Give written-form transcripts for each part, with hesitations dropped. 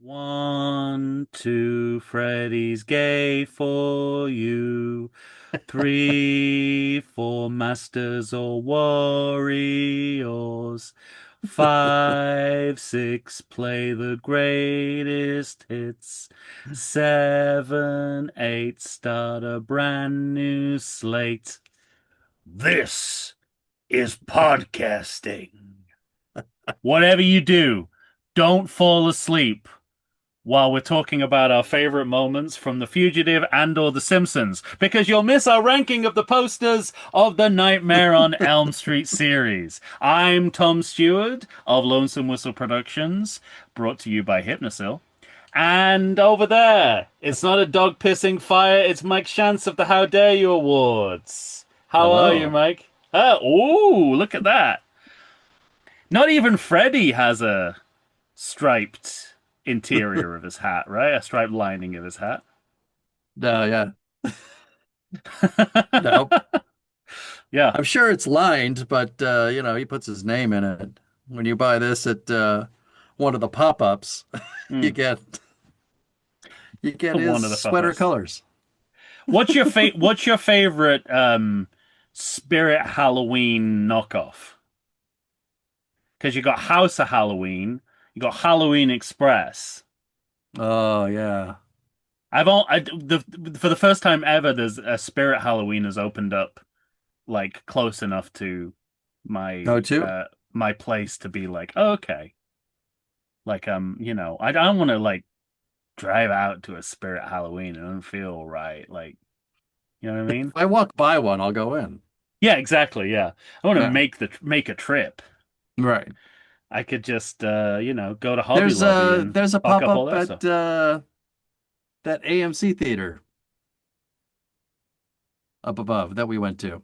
1, 2, Freddy's gay for you. 3, 4, Masters or Warriors. 5, 6, play the greatest hits. 7, 8, start a brand new slate. This is podcasting. Whatever you do, don't fall asleep while we're talking about our favorite moments from The Fugitive and or The Simpsons, because you'll miss our ranking of the posters of the Nightmare on Elm Street series. I'm Tom Stewart of Lonesome Whistle Productions, brought to you by Hypnosil. And over there, it's not a dog pissing fire, it's Mike Shantz of the How Dare You Awards. How are you, Hello. Mike? Ooh, look at that. Not even Freddy has a striped interior of his hat, right? A striped lining of his hat. No, yeah. No. Yeah. I'm sure it's lined, but he puts his name in it. When you buy this at one of the pop-ups, you Mm. get you get One his of the sweater puppets. colors. What's your favorite Spirit Halloween knockoff? Because you got House of Halloween, you got Halloween Express. Oh, yeah. For the first time ever, there's a Spirit Halloween has opened up like close enough to Go my to? my place to be like, oh, okay. Like I don't want to like drive out to a Spirit Halloween. It doesn't feel right. Like, you know what I If mean? I walk by one, I'll go in. Yeah, exactly. Yeah. I want to Yeah. make a trip. Right. I could just go to Hobby There's Lobby a and there's a fuck up all pop-up that at stuff. that AMC theater up above that we went to.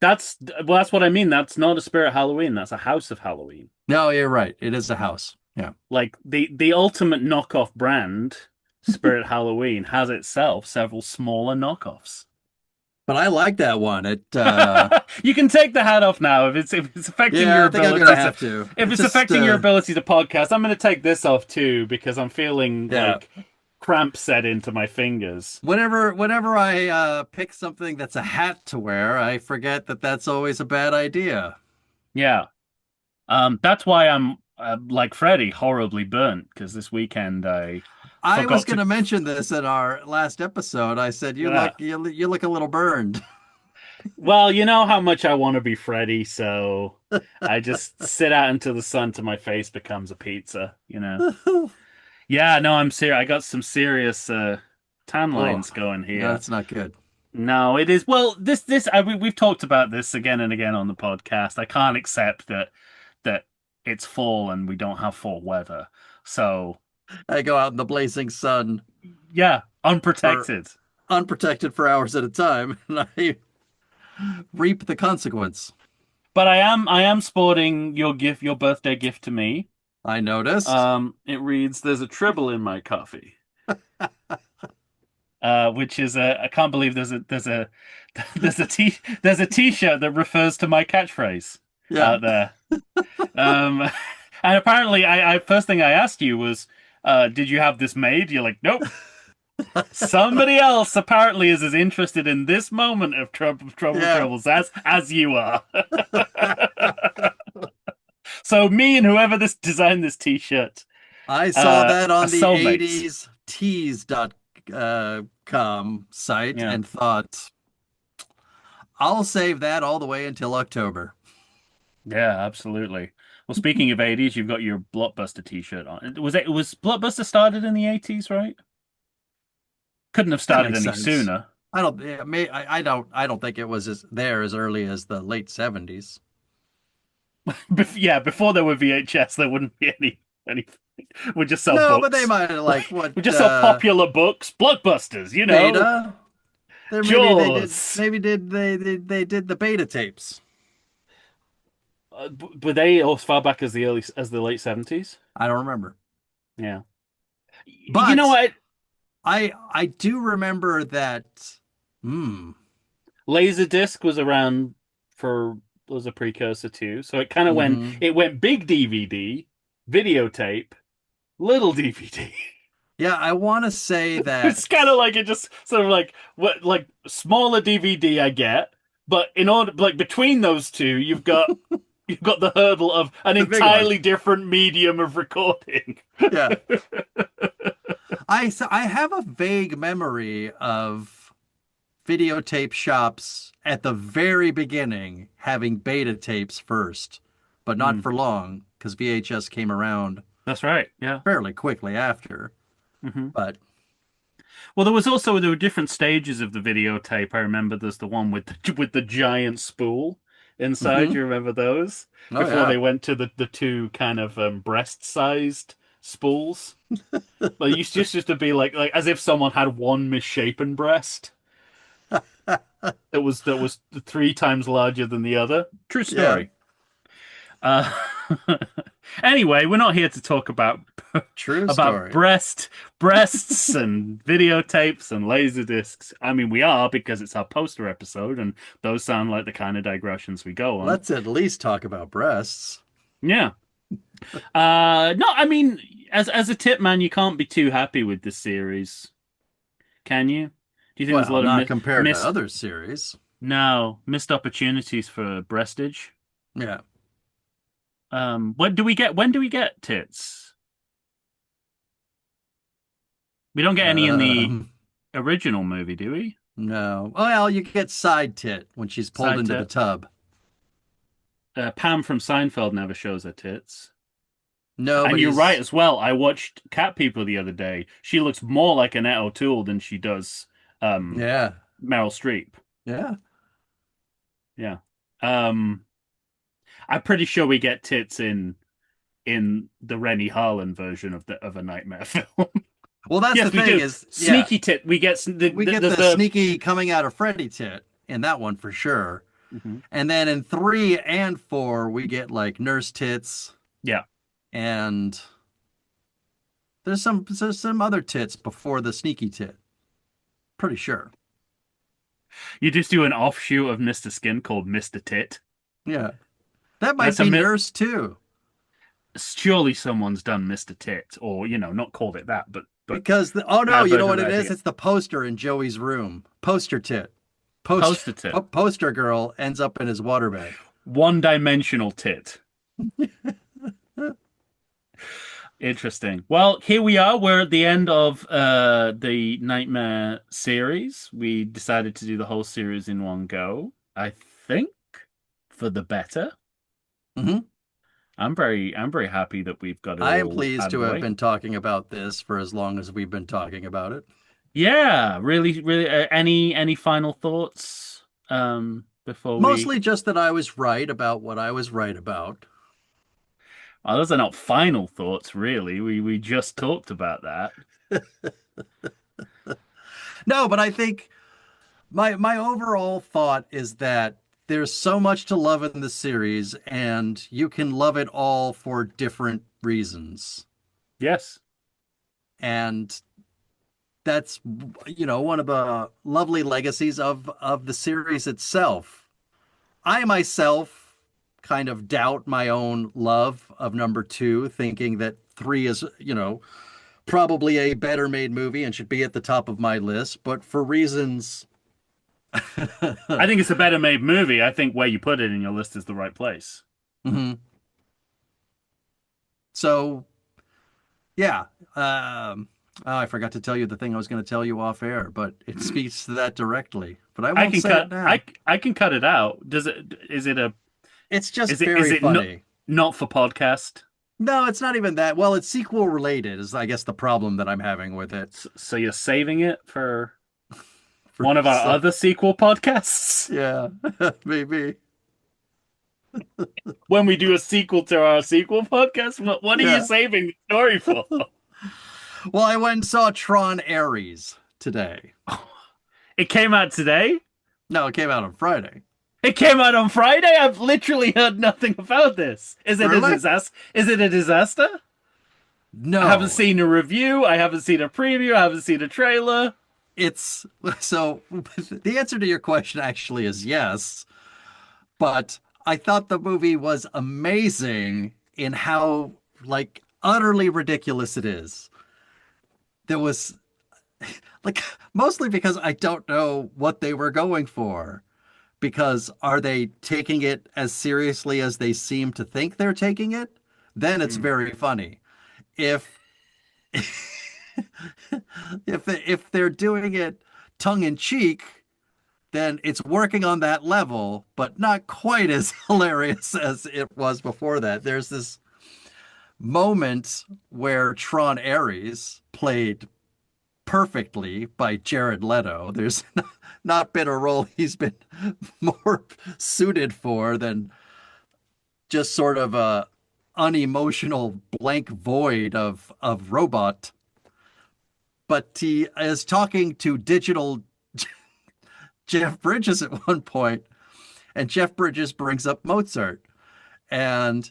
That's what I mean. That's not a Spirit Halloween. That's a House of Halloween. No, you're right. It is a house. Yeah. Like the ultimate knockoff brand, Spirit Halloween, has itself several smaller knockoffs. But I like that one. You can take the hat off now if it's affecting Yeah, your I think I'm gonna ability to have to. if It's it's just affecting your ability to podcast. I'm going to take this off too because I'm feeling yeah. like cramps set into my fingers. Whenever I pick something that's a hat to wear, I forget that that's always a bad idea. Yeah. That's why I'm like Freddy, horribly burnt because this weekend I I was forgot to. going to mention this in our last episode. I said Yeah. you look a little burned. Well, you know how much I want to be Freddy, so I just sit out until the sun to my face becomes a pizza, you know. Yeah, no, I'm serious. I got some serious tan Oh, lines going yeah, here. that's not good. No, it is. Well, we've talked about this again and again on the podcast. I can't accept that it's fall and we don't have fall weather. So, I go out in the blazing sun yeah, for unprotected. unprotected for hours at a time, and I reap the consequence. But I am sporting your birthday gift to me. I noticed. It reads, "There's a tribble in my coffee." Which is I can't believe there's a t-shirt that refers to my catchphrase Yeah. out there. Um, and apparently, I first thing I asked you was, "Did you have this made?" You're like, "Nope." Somebody else apparently is as interested in this moment of Yeah. troubles as you are. So me and whoever this designed this t-shirt I saw that are on the soulmates. 80s tees.com site Yeah. and thought, I'll save that all the way until October. Yeah, absolutely. Well, speaking of 80s, you've got your Blockbuster t-shirt on. Was Blockbuster started in the 80s, right? Couldn't have That started makes any sense. sooner. I don't yeah, may I don't think it was there as early as the late 70s. Yeah, before there were VHS, there wouldn't be anything. We just sell No, but they books. might have like what We just sell popular books, blockbusters, beta. There maybe they did Jaws. maybe did they did the beta tapes. Were they as far back as the late 70s? I don't remember. Yeah. You know But what? I do remember that hmm. Laserdisc was around for was a precursor too. So it kind of Hmm. went big DVD, videotape, little DVD. Yeah, I want to say that It's kind of like it just sort of like what like smaller DVD I get, but in order like between those two, you've got the hurdle of an the big one. entirely different medium of recording. Yeah. I have a vague memory of videotape shops at the very beginning having beta tapes first, but not Mm, for long because VHS came around that's right. Yeah. fairly quickly after. Hmm. But Well, there were different stages of the videotape. I remember there's the one with the giant spool inside. mhm. You remember those Oh before yeah. they went to the two kind of breast-sized spools. Like it used to be like as if someone had one misshapen breast that was three times larger than the other. True Yeah. story. Uh, anyway, we're not here to talk about True about story. breasts and videotapes and laser discs. I mean, we are because it's our poster episode, and those sound like the kind of digressions we go on. Let's at least talk about breasts. Yeah. No, I mean, as a tip man, you can't be too happy with this series, can you? Do you think there's a Well, lot of not compared to missed? other series. No, missed opportunities for breastage. Yeah. When do we get tits? We don't get any in the Um, original movie, do we? no. Well, you get side tit when she's pulled Side into the tit. tub. Pam from Seinfeld never shows her tits. And you're right Nobody's. as well. I watched Cat People the other day. She looks more like Annette O'Toole than she does um, Yeah. Meryl Streep. Yeah. Yeah. Um, I'm pretty sure we get tits in the Rennie Harlan version of a Nightmare film. Well, that's the Yes, we thing do. is, yeah, Sneaky tit. We get we get there's the the sneaky coming out of Freddy tit in that one for sure. Mhm. And then in 3 and 4, we get like nurse tits Yeah. and there's some other tits before the sneaky tit. Pretty sure. You just do an offshoot of Mr. Skin called Mr. Tit. Yeah. That might That's a be mi nurse too. Surely someone's done Mr. Tit, or not called it that, but Because oh no, bad you know version of what the it is? idea. It's the poster in Joey's room. Poster tit. Poster Poster tit. poster girl ends up in his waterbed. One-dimensional tit. Interesting. Well, here we are. We're at the end of the Nightmare series. We decided to do the whole series in one go. I think for the better. Hmm. I'm very happy that we've got it I am all pleased out of to the have way. been talking about this for as long as we've been talking about it. Yeah, really, really. Any final thoughts before we? Mostly just that I was right about what I was right about. Oh, those are not final thoughts, really. We just talked about that. No, but I think my overall thought is that there's so much to love in the series, and you can love it all for different reasons. Yes. And that's one of the lovely legacies of the series itself. I myself kind of doubt my own love of number 2, thinking that 3 is, probably a better made movie and should be at the top of my list, but for reasons I think it's a better made movie. I think where you put it in your list is the right place. Mhm. So yeah. Oh, I forgot to tell you the thing I was going to tell you off air, but it speaks to that directly. But I I won't can say it cut now. I can cut it out. Does it It's just is very it not funny. not for podcast? No, it's not even that. Well, it's sequel related, is I guess the problem that I'm having with it. So you're saving it for For one of our some, other sequel podcasts yeah, maybe. when we do a sequel to our sequel podcast. What are you Yeah. saving the story for? Well, I went and saw Tron Ares today. It came out today. No, it came out on Friday. It came out on Friday. I've literally heard nothing about this. Is it a Really? disaster? Is it a disaster? I haven't No, seen a review. I haven't seen a preview. I haven't seen a trailer. it's so the answer to your question actually is yes, but I thought the movie was amazing in how like utterly ridiculous it is. There was like mostly because I don't know what they were going for. Because are they taking it as seriously as they seem to think they're taking it? Then it's Mm. very funny. If if they're doing it tongue in cheek, then it's working on that level, but not quite as hilarious as it was before that. There's this moment where Tron Ares, played perfectly by Jared Leto, there's not been a role he's been more suited for than just sort of a unemotional blank void of robot. But he is talking to digital Jeff Bridges at one point, and Jeff Bridges brings up Mozart. And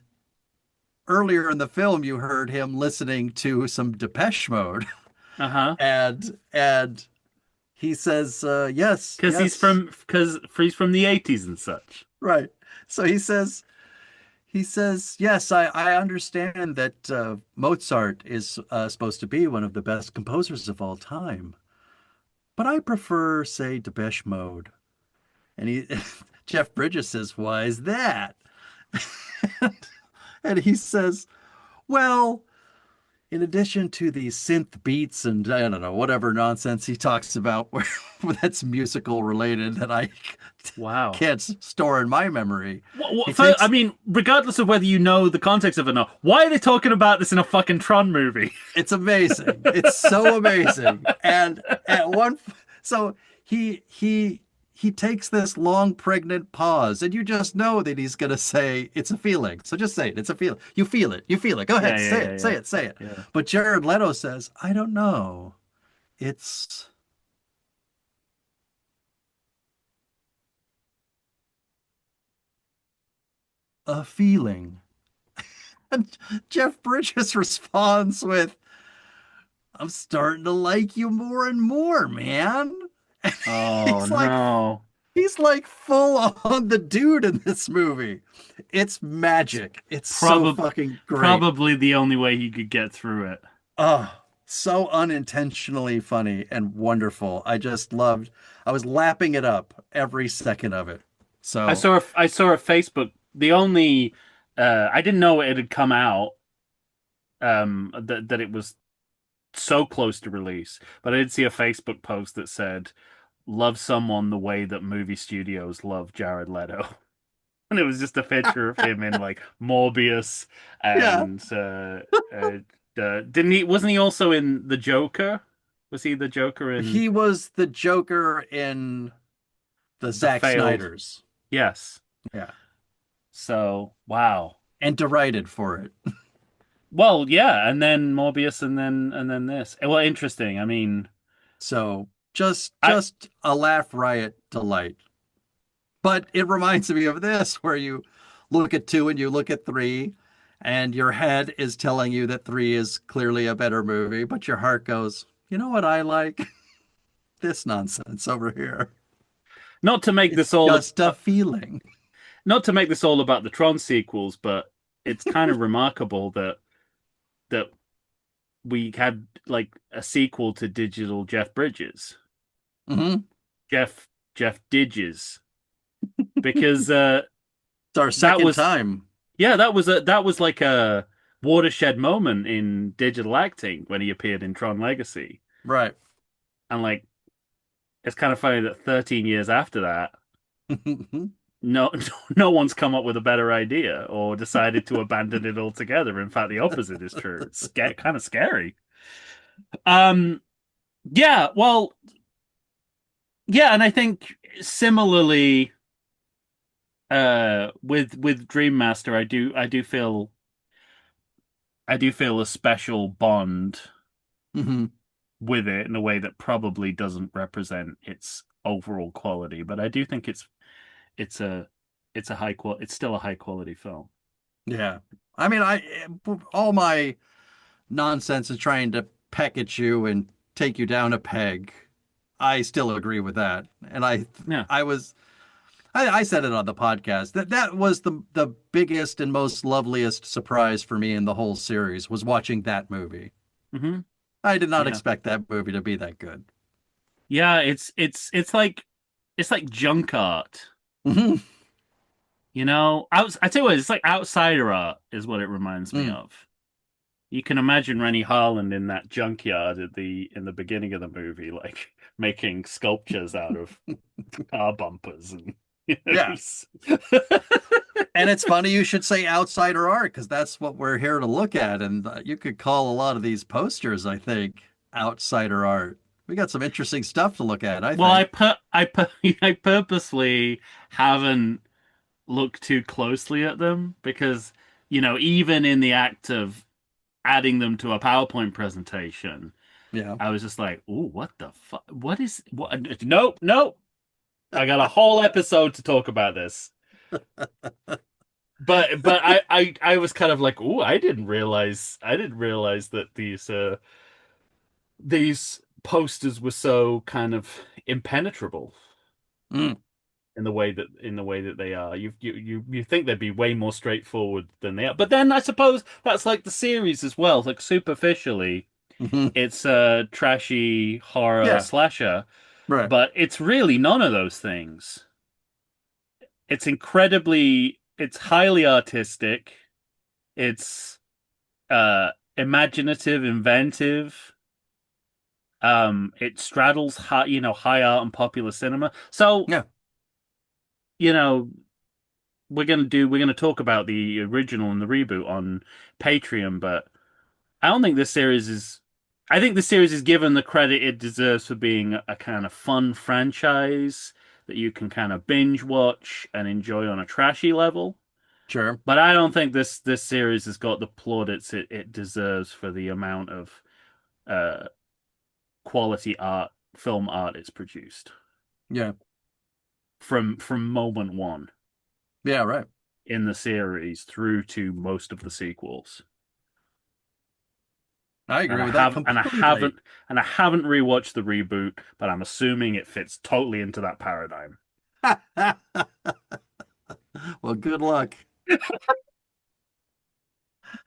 earlier in the film, you heard him listening to some Depeche Mode, Uh-huh. and he says, "Yes, Because yes, he's from the 80s and such. right." So he says, "Yes, I understand that Mozart is supposed to be one of the best composers of all time, but I prefer, say, Depeche Mode." And Jeff Bridges says, "Why is that?" And he says, "Well, in addition to the synth beats and I don't know, whatever nonsense he talks about where that's musical related that I Wow. can't store in my memory, he I takes mean, regardless of whether you know the context of it or not, why are they talking about this in a fucking Tron movie? it's amazing. It's so amazing. And at one, so he takes this long pregnant pause, and you just know that he's gonna say it's a feeling. So just say it. It's a feeling. You feel it. You feel it. Go Yeah, ahead. yeah, Say yeah, it. Say yeah. it. Say it. Yeah. But Jared Leto says, I don't know. It's a feeling. And Jeff Bridges responds with, I'm starting to like you more and more, man. Oh He's like no. He's like full on the dude in this movie. It's magic. It's so Probably fucking great. probably the only way he could get through it. Oh, so unintentionally funny and wonderful. I was lapping it up every second of it. So, I saw a Facebook. The only I didn't know it had come out that it was so close to release, but I did see a Facebook post that said love someone the way that movie studios love Jared Leto. And it was just a picture of him in like Morbius yeah, and uh, didn't he wasn't he also in The Joker? Was he the Joker in he was the Joker in the the Zack failed? Snyder's. Yes. Yeah. So, wow. And derided for it. Well, yeah, and then Morbius and then this. Well, interesting. I mean, So, just I just a laugh riot delight. But it reminds me of this, where you look at two and you look at three, and your head is telling you that three is clearly a better movie, but your heart goes, you know what I like? This nonsense over here. not to make It's this all just a feeling. not to make this all about the Tron sequels, but it's kind of remarkable that we had like a sequel to Digital Jeff Bridges. Hmm. Jeff Didges. Because It's our that second was time. yeah, that was like a watershed moment in digital acting when he appeared in Tron Legacy. Right. And like it's kind of funny that 13 years after that, no no one's come up with a better idea or decided to abandon it altogether. In fact, the opposite is true. It's kind of scary. Um yeah, well, yeah, and I think similarly with Dream Master, I do feel a special bond Hmm. with it in a way that probably doesn't represent its overall quality, but I do think it's a it's still a high quality film. Yeah. I mean, all my nonsense is trying to peck at you and take you down a peg. I still agree with that. And Yeah. I was I said it on the podcast that that was the biggest and most loveliest surprise for me in the whole series was watching that movie. Hmm. I did not Yeah. expect that movie to be that good. Yeah, it's like junk art. Mhm. You know, I tell you what, it's like outsider art is what it reminds me Mm. of. You can imagine Rennie Harlan in that junkyard at the in the beginning of the movie, like making sculptures out of car bumpers and you know, Yeah. And it's funny you should say outsider art because that's what we're here to look at. And you could call a lot of these posters, I think, outsider art. We got some interesting stuff to look at, I well, think. I purposely haven't looked too closely at them because you know, even in the act of adding them to a PowerPoint presentation, Yeah. I was just like, "Ooh, what the fuck? What is what? Nope, nope. I got a whole episode to talk about this." But I was kind of like, "Ooh, I didn't realize that these posters were so kind of impenetrable Mm. in the way that they are. You think they'd be way more straightforward than they are, but then I suppose that's like the series as well. Like superficially, Mhm. it's a trashy horror Yeah. slasher, Right. but it's really none of those things. It's highly artistic. It's imaginative, inventive. It straddles high art and popular cinema. So, Yeah. you know, we're gonna talk about the original and the reboot on Patreon, but I don't think this series is I think the series is given the credit it deserves for being a kind of fun franchise that you can kind of binge watch and enjoy on a trashy level. Sure. But I don't think this series has got the plaudits it deserves for the amount of uh quality film art it's produced Yeah. from moment one Yeah. Right. in the series through to most of the sequels. I And agree with that completely. I haven't rewatched the reboot, but I'm assuming it fits totally into that paradigm. Well, good luck.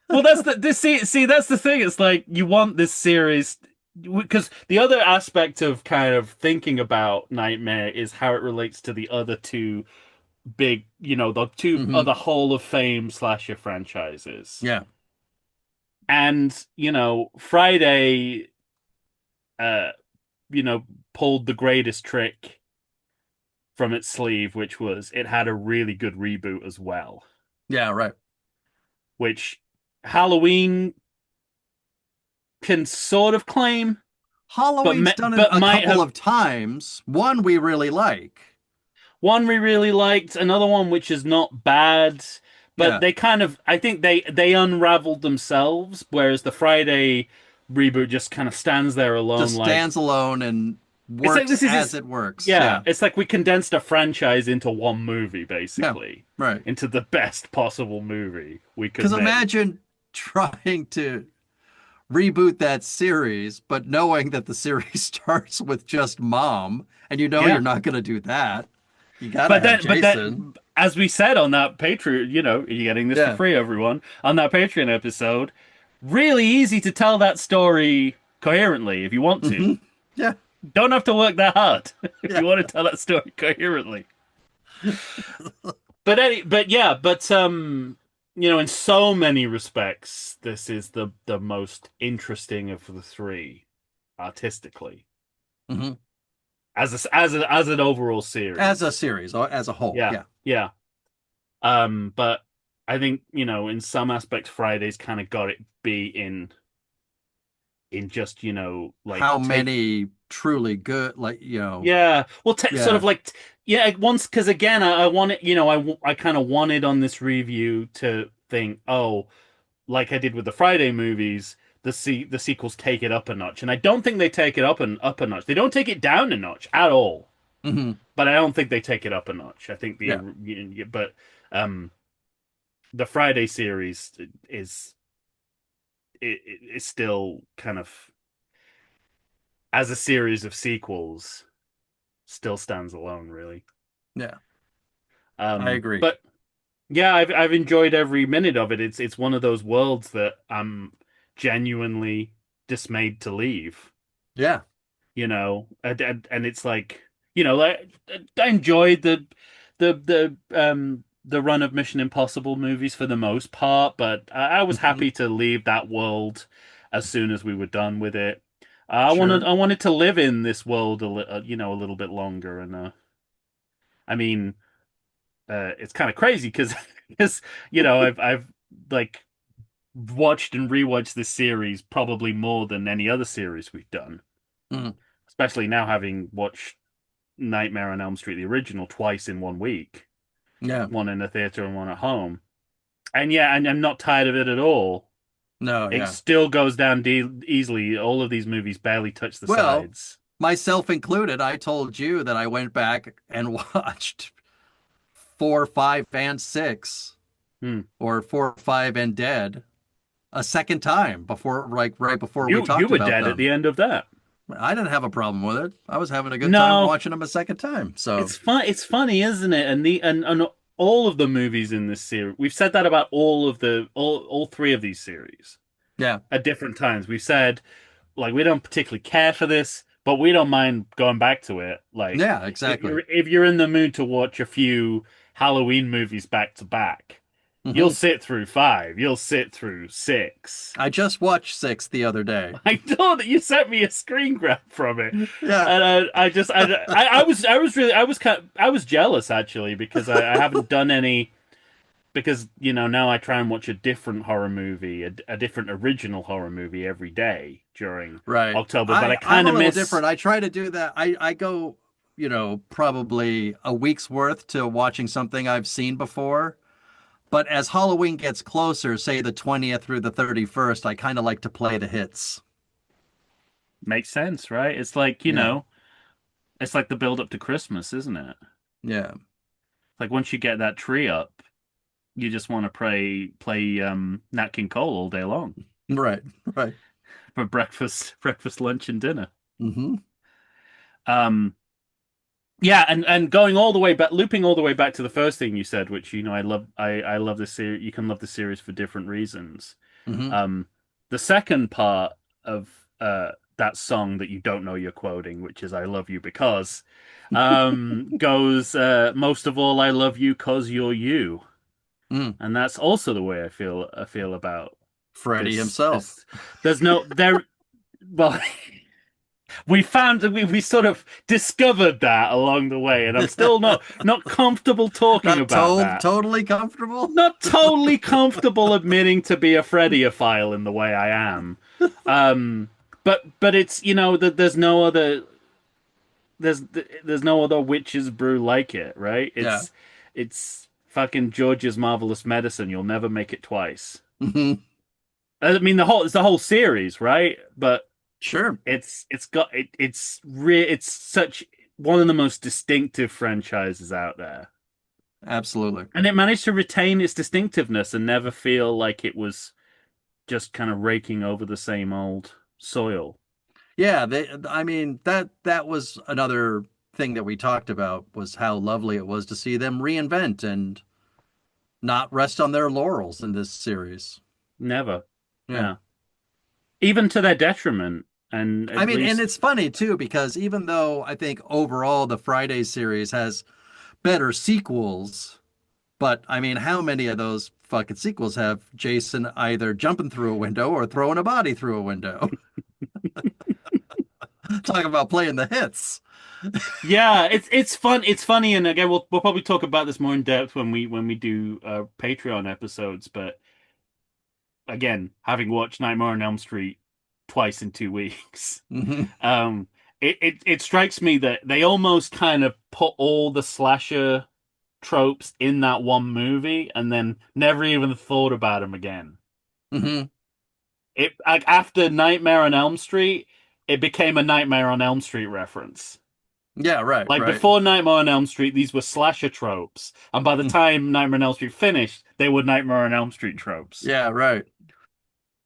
Well, that's the this see that's the thing. It's like you want this series because the other aspect of kind of thinking about Nightmare is how it relates to the other two big, you know, the two Hmm. other Hall of Fame slasher franchises. Yeah. And, you know, Friday uh you know, pulled the greatest trick from its sleeve, which was it had a really good reboot as well, Yeah. Right. which Halloween can sort of claim, Halloween's done it but a might couple have of times. One we really like. one we really liked, another one which is not bad, but Yeah. they kind of I think they unraveled themselves, whereas the Friday reboot just kind of stands there alone, Just like stands alone and it's like works this is as its it works. yeah, Yeah. it's like we condensed a franchise into one movie, Yeah. basically, Right. into the best possible movie we could Because make. imagine trying to reboot that series, but knowing that the series starts with just mom, and you know you're Yeah. not going to do that. You got to have But Jason. then, as we said on that Patreon, you know, you're getting this for Yeah. free, everyone, on that Patreon episode. Really easy to tell that story coherently if you want to. Hmm. Yeah. Don't have to work that hard if Yeah. you want to tell that story coherently. But yeah, you know, in so many respects, this is the most interesting of the three artistically Hmm. as an overall As a series. series, as a whole. Yeah, Yeah. yeah. But I think, you know, in some aspects, Friday's kind of got it be in just, you know, like How take many truly good, like, yeah, well, sort yeah. of like yeah, once because again, I want it, you know, I kind of wanted on this review to think, oh, like I did with the Friday movies, the sequels take it up a notch, and I don't think they take it up a notch. They don't take it down a notch at all, Hmm. but I don't think they take it up a notch. I think Yeah. but um the Friday series is still kind of as a series of sequels still stands alone, really. Yeah. I agree. But yeah, I've enjoyed every minute of it. It's one of those worlds that I'm genuinely dismayed to leave. Yeah. And it's like, like I enjoyed the run of Mission Impossible movies for the most part, but I was Hmm. happy to leave that world as soon as we were done with it. Sure. I wanted to live in this world a little bit longer, and I mean, it's kind of crazy because because I've like watched and rewatched this series probably more than any other series we've done, Mm. especially now having watched Nightmare on Elm Street, the original, twice in 1 week, Yeah. one in the theater and one at home. And yeah, and I'm not tired of it at all. No, It yeah. still goes down easily. All of these movies barely touch the Well, sides. myself included, I told you that I went back and watched 4, 5, and 6, Hmm. or 4, 5, and Dead a second time before, like right before we You talked were about dead at them. the end of that. I didn't have a problem with it. I was having a good time No, watching them a second time. So, it's fun. It's funny, isn't it? And all of the movies in this series, we've said that about all three of these series yeah. at different times. We've said like we don't particularly care for this, but we don't mind going back to it. Like Yeah, exactly. if you're in the mood to watch a few Halloween movies back to back, you'll Hmm. sit through five, you'll sit through six. I just watched 6 the other day. I know that you sent me a screen grab from it, Yeah. and I was jealous actually because I haven't done any because now I try and watch a different horror movie, a different original horror movie every day during Right. October, but I I'm kind a of little miss. different. I try to do that. I go, probably a week's worth to watching something I've seen before. But as Halloween gets closer, say the 20th through the 31st, I kind of like to play the hits. Makes sense, right? It's like, Yeah. it's like the build up to Christmas, isn't it? Yeah. Like once you get that tree up, you just want to play Nat King Cole all day long Right. Right. for breakfast, lunch, and dinner. Hmm. Um, yeah, and going all the way back, looping all the way back to the first thing you said, which I love this series. You can love the series for different reasons. Hmm. Um, the second part of that song that you don't know you're quoting, which is "I love you because," goes most of all, "I love you 'cause you're you," Mm. and that's also the way I feel about Freddie himself. this. There's no there. Well, we found that we sort of discovered that along the way, and I'm still not comfortable talking Not about told that. totally comfortable. Not totally comfortable admitting to be a Freddieophile in the way I am. Um, but it's that there's no other witch's brew like it, right? Yeah. It's fucking George's Marvelous Medicine. You'll never make it twice. Hmm. I mean it's the whole series, right? But Sure. it's such one of the most distinctive franchises out there. Absolutely. And it managed to retain its distinctiveness and never feel like it was just kind of raking over the same old soil. Yeah, I mean that was another thing that we talked about was how lovely it was to see them reinvent and not rest on their laurels in this series. Never. Yeah. Yeah. Even to their detriment. And I at mean, and least it's funny too because even though I think overall the Friday series has better sequels, but I mean, how many of those fucking sequels have Jason either jumping through a window or throwing a body through a window? Talk about playing the hits. yeah, it's fun. It's funny, and again, we'll probably talk about this more in depth when we do Patreon episodes. But again, having watched Nightmare on Elm Street twice in 2 weeks, Hmm. um, it strikes me that they almost kind of put all the slasher tropes in that one movie, and then never even thought about them again. Hmm. It like after Nightmare on Elm Street, it became a Nightmare on Elm Street reference. Yeah, right, Like right. before Nightmare on Elm Street, these were slasher tropes, and by the time Nightmare on Elm Street finished, they were Nightmare on Elm Street tropes. Yeah, right.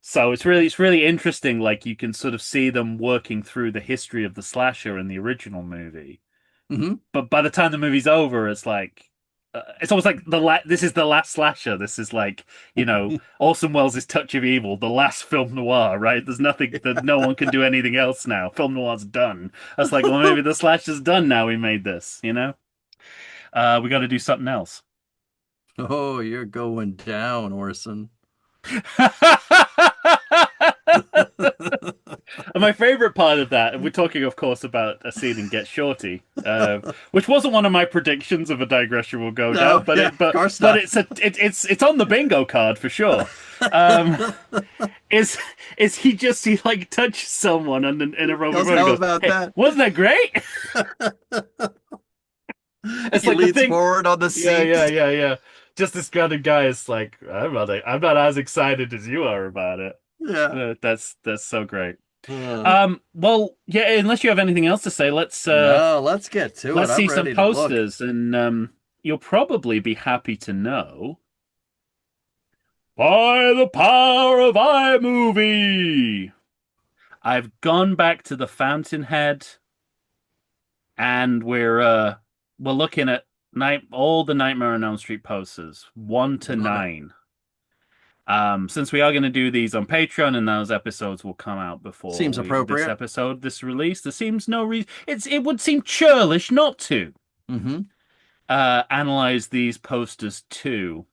So it's really interesting. Like you can sort of see them working through the history of the slasher in the original movie, Hmm. but by the time the movie's over, it's like, it's almost like this is the last slasher. This is like, Orson Welles' Touch of Evil, the last film noir, right? There's nothing that no one can do anything else now. Film noir's done. That's like, well, maybe the slasher's done now. We made this, we got to do something else. Oh, you're going down, Orson. And my favorite part of that, and we're talking, of course, about a scene in Get Shorty, which wasn't one of my predictions of a digression will go down, No, but yeah, it, of but course but not. it's on the bingo card for sure. Um, is he like touches someone and in a robot Tells and how goes, about "Hey, that? wasn't that great?" It's He like the leans thing. forward on the Yeah, seat. yeah, yeah, yeah. Just this kind of guy is like, I'm not as excited as you are about it. Yeah. That's so great. Uh, Well, yeah, unless you have anything else to say, no, let's get to it. let's I'm see some ready to look. posters and you'll probably be happy to know by the power of iMovie. I've gone back to the Fountainhead and we're looking at all the Nightmare on Elm Street posters, 1 to Love it. 9. Since we are going to do these on Patreon and those episodes will come out before Seems appropriate. this release, there seems no reason. It would seem churlish not to Hmm. analyze these posters too.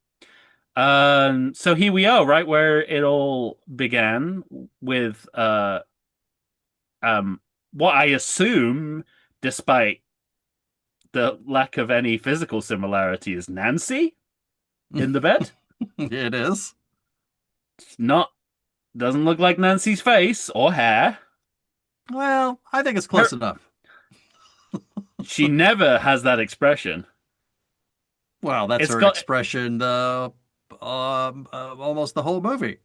So here we are, right where it all began with what I assume, despite the lack of any physical similarity, is Nancy in the bed. It is. Not Doesn't look like Nancy's face or hair. Well, I think it's close Her enough. She never has that expression. Well, that's It's her got expression almost the whole movie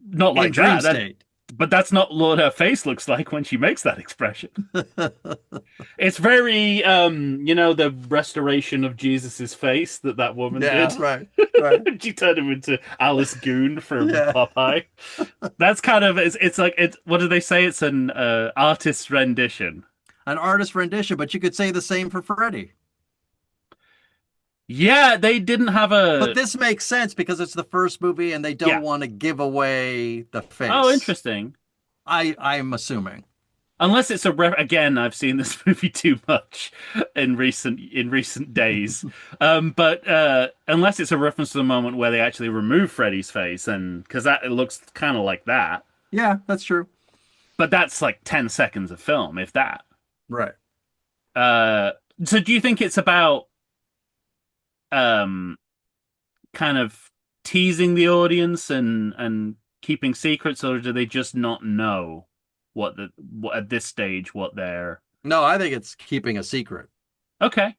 not in like dream that. state. But that's not what her face looks like when she makes that expression. It's very, the restoration of Jesus's face that woman Yeah, did. right, right. She turned him into Alice Goon from Yeah. Popeye. That's kind of it's like it. What do they say? It's an artist's rendition. An artist rendition, but you could say the same for Freddy. Yeah, they didn't have But a. this makes sense because it's the first movie and they don't Yeah. want to give away the Oh, face. interesting. I'm assuming. Unless it's again, I've seen this movie too much in recent days. But unless it's a reference to the moment where they actually remove Freddy's face, and because that it looks kind of like that, Yeah, that's true. but that's like 10 seconds of film, if that. Right. Uh, so do you think it's about um kind of teasing the audience and keeping secrets, or do they just not know what at this stage what they're No, I think it's keeping a secret. okay?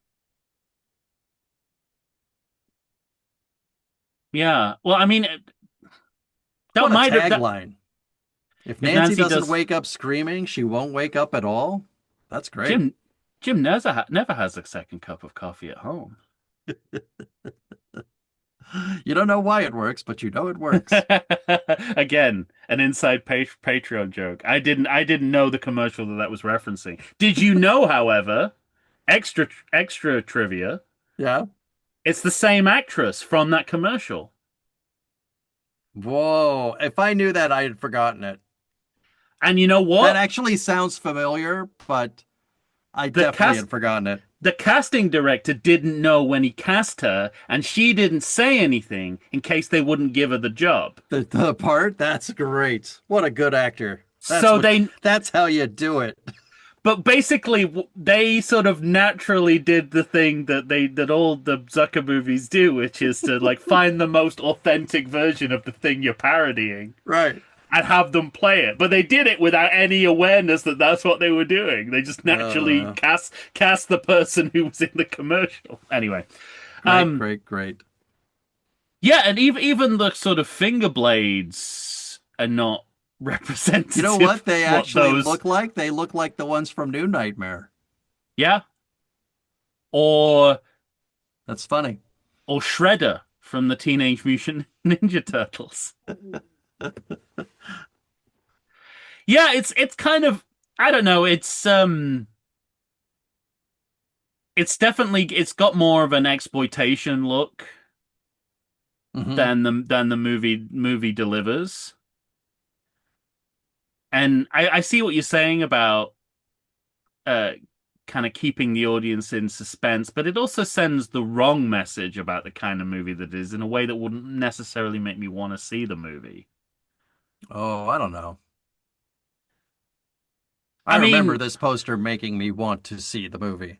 Yeah. Well, I mean, that What a might have that tagline. If if Nancy Nancy doesn't does. wake up screaming, she won't wake up at all. That's great. Jim Jim never has a second cup of coffee at home. You don't know why it works, but you know it works. Again, an inside Patreon joke. I didn't know the commercial that was referencing. Did you know, however, extra trivia, Yeah. it's the same actress from that commercial. Whoa. If I knew that, I had forgotten it. And you know That what? actually sounds familiar, but I The definitely cast had forgotten it. the casting director didn't know when he cast her, and she didn't say anything in case they wouldn't give her the job. The part, that's great. What a good actor. So they That's how you do it. But basically, they sort of naturally did the thing that all the Zucker movies do, which is to like find the most authentic version of the thing you're parodying Right. and have them play it. But they did it without any awareness that that's what they were doing. They just naturally Uh, cast the person who was in the commercial. Anyway, great, um, great, great. yeah, and even the sort of finger blades are not You know representative what they of what actually those. look like? They look like the ones from New Nightmare. Yeah, or That's funny. Shredder from the Teenage Mutant Ninja Turtles. Yeah, it's kind of I don't know, it's it's got more of an exploitation look Hmm. than the movie delivers. And I see what you're saying about uh kind of keeping the audience in suspense, but it also sends the wrong message about the kind of movie that is in a way that wouldn't necessarily make me want to see the movie. Oh, I don't know. I I remember mean, this poster making me want to see the movie.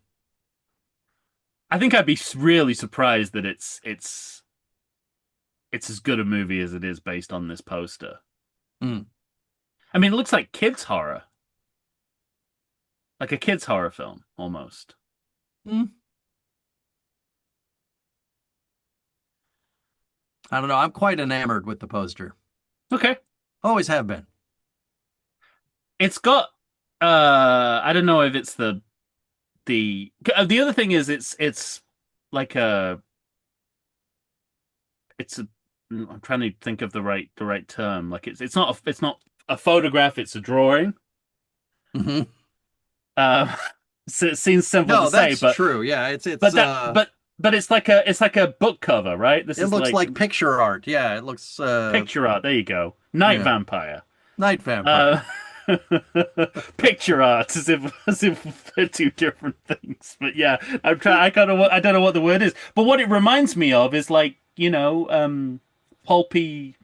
I think I'd be really surprised that it's as good a movie as it is based on this poster. Mm. I mean, it looks like kids horror, like a kids horror film almost. Mm. I don't know. I'm quite enamored with the poster. Okay. Always have been. It's got I don't know if it's the other thing is it's like a it's a I'm trying to think of the right term. Like it's not a photograph, it's a drawing. Hmm. Uh so it seems simple to No, say, that's but true. Yeah, it's but it's that uh but it's like a book cover, right? This it is looks like like picture art. Yeah, it looks picture art. There you go. Night yeah, Vampire. Night Uh, Vampire. picture art, as if they're two different things. But yeah, I'm trying. I don't know what the word is. But what it reminds me of is like pulpy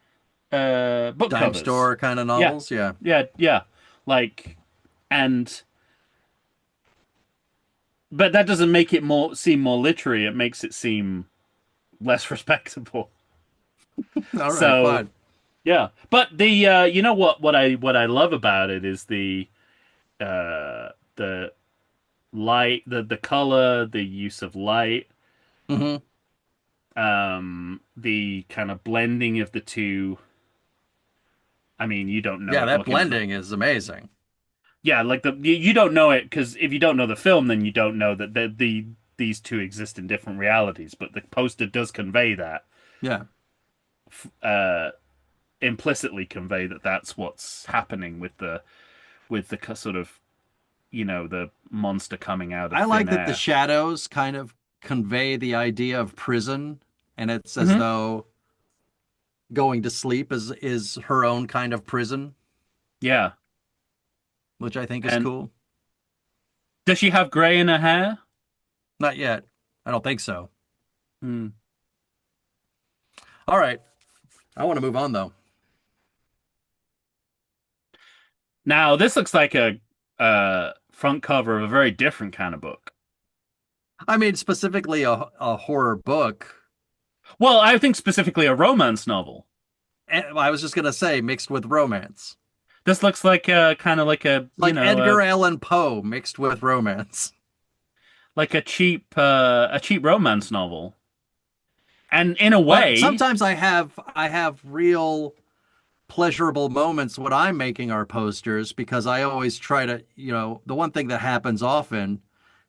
book Dime covers. store kind of Yeah, novels. Yeah. yeah, yeah. Like, and but that doesn't make it seem more literary. It makes it seem less respectable. All right, So fine. yeah, but the you know what I love about it is the light, the color, the use of light, Hmm. the kind of blending of the two. I mean, you don't know Yeah, it that looking at the blending is amazing. yeah, like you don't know it because if you don't know the film, then you don't know that these two exist in different realities. But the poster does convey that, Yeah. uh, implicitly convey that that's what's happening with the sort of the monster coming out of I like thin that the air. shadows kind of convey the idea of prison, and it's as Hmm. though going to sleep is her own kind of prison, Yeah, which I think is and cool. does she have gray in her hair? Not yet. I don't think so. Hmm. All right. I want to move on though. Now, this looks like a front cover of a very different kind of book. I mean, specifically a horror book. Well, I think specifically a romance novel. I was just gonna say mixed with romance, This looks like a kind of like like Edgar Allan Poe mixed with romance. like a cheap romance novel. And in a But way, sometimes I have real pleasurable moments when I'm making our posters because I always try to, the one thing that happens often,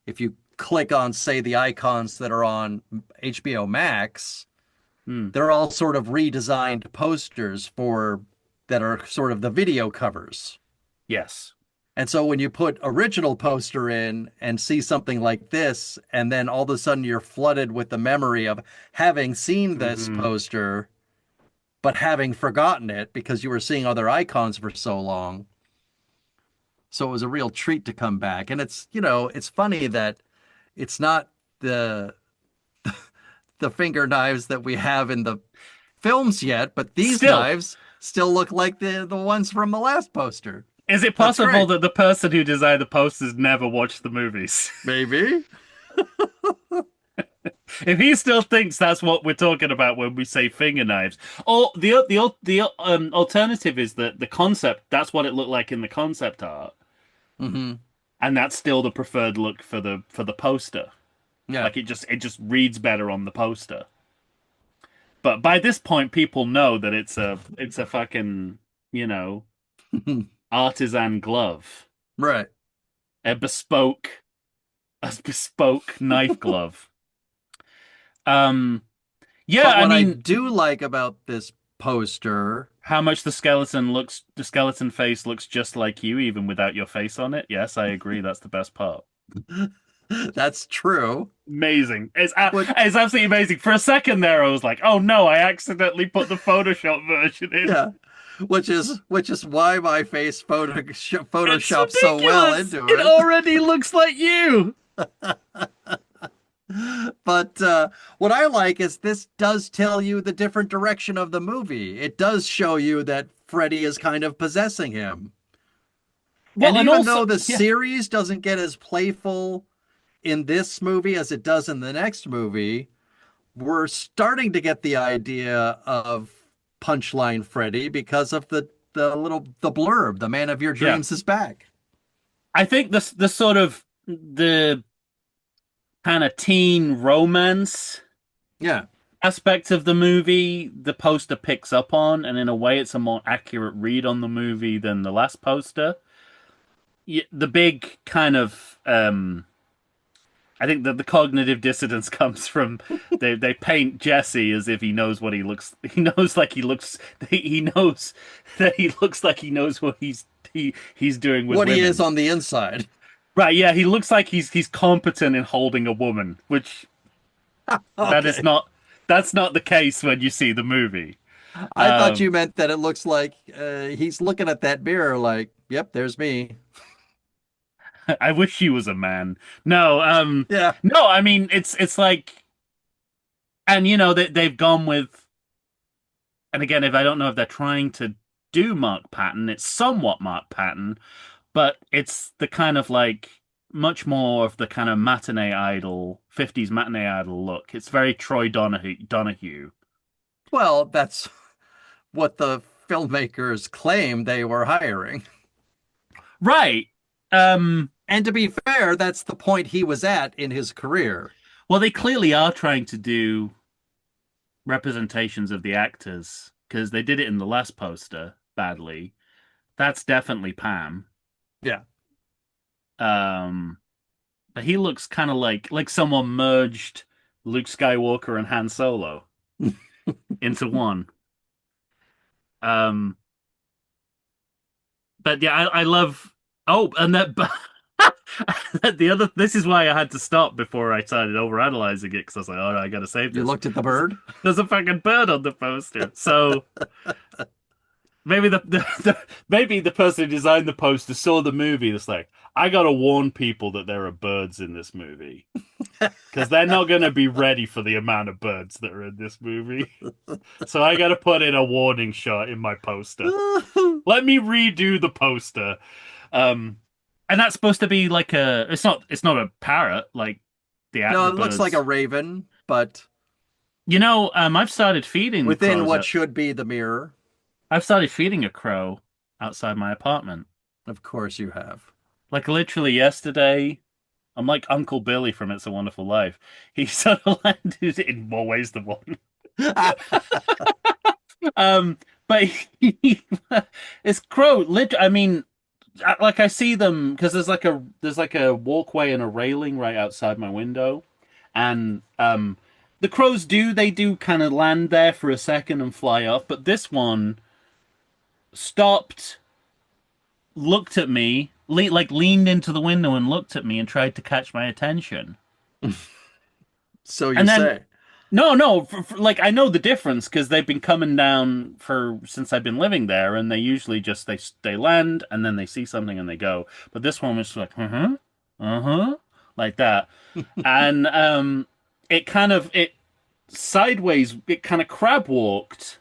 if you click on, say, the icons that are on HBO Max, hmm, they're all sort of redesigned posters for that are sort of the video covers. yes. And so when you put original poster in and see something like this, and then all of a sudden you're flooded with the memory of having seen this Hmm. poster, but having forgotten it because you were seeing other icons for so long. So it was a real treat to come back. And it's funny that it's not the the finger knives that we have in the films yet, but these Still, knives still look like the ones from the last poster. is it That's possible great. that the person who designed the posters never watched the movies? Maybe. If he still thinks that's what we're talking about when we say finger knives, or the alternative is that the concept that's what it looked like in the concept art, Hmm. and that's still the preferred look for the poster. Yeah. Like it just reads better on the poster. But by this point, people know that it's a fucking artisan glove, Right. a bespoke a bespoke knife glove. Um, yeah, But I what I mean, do like about this poster, how much the skeleton face looks just like you, even without your face on it. Yes, I agree. That's the best part. That's true. Amazing. What It's absolutely amazing. For a second there, I was like, "Oh no, I accidentally put the Photoshop version in." yeah. Which is why my face It's photoshopped so well ridiculous. into It it. already looks like you. But what I like is this does tell you the different direction of the movie. It does show you that Freddy is kind of possessing him. And Well, and even also, though the yeah, series doesn't get as playful in this movie as it does in the next movie, we're starting to get the idea of Punchline Freddy because of the blurb, "The man of your yeah. dreams is back." I think the sort of the kind of teen romance Yeah. aspect of the movie the poster picks up on, and in a way, it's a more accurate read on the movie than the last poster. The big kind of I think that the cognitive dissonance comes from they paint Jesse as if he knows what he looks. He knows like he looks. He knows that he looks like he knows what he's doing with What he is women. on the inside. Right? Yeah, he looks like he's competent in holding a woman, which that is Okay. not. That's not the case when you see the movie. I thought Um, you meant that it looks like he's looking at that mirror like, "Yep, there's me." I wish he was a man. No, Yeah. no. I mean, it's like, and they've gone with. And again, if I don't know if they're trying to do Mark Patton, it's somewhat Mark Patton, but it's the kind of like much more of the kind of matinee idol, 50s matinee idol look. It's very Troy Donahue. Well, that's what the filmmakers claim they were hiring. Right. And to be fair, that's the point he was at in his career. Well, they clearly are trying to do representations of the actors because they did it in the last poster badly. That's definitely Pam. Yeah. Um, but he looks kind of like someone merged Luke Skywalker and Han Solo into one. Um, but yeah, I love. Oh, and that. The other. This is why I had to stop before I started overanalyzing it because I was like, "Oh, I gotta save You this." looked at the bird? There's a fucking bird on the poster. So maybe maybe the person who designed the poster saw the movie. That's like, I gotta warn people that there are birds in this movie because they're not gonna be ready for the amount of birds that are in this movie. So I gotta put in a warning shot in my poster. Let me redo the poster. Um, and that's supposed to be like a. It's not a parrot like No, the it looks like birds. a raven, but I've started feeding within crows. what should be the mirror. I've started feeding a crow outside my apartment. Of course you have. Like literally yesterday, I'm like Uncle Billy from It's a Wonderful Life. He sort of landed in more ways than one. But it's crow. I mean, like I see them because there's like a walkway and a railing right outside my window, and the crows they do kind of land there for a second and fly off, but this one stopped, looked at me, leaned into the window and looked at me and tried to catch my attention. So you And then say. no, no, like I know the difference because they've been coming down for since I've been living there, and they usually just they land and then they see something and they go. But this one was like, like that, and it sideways, it kind of crab walked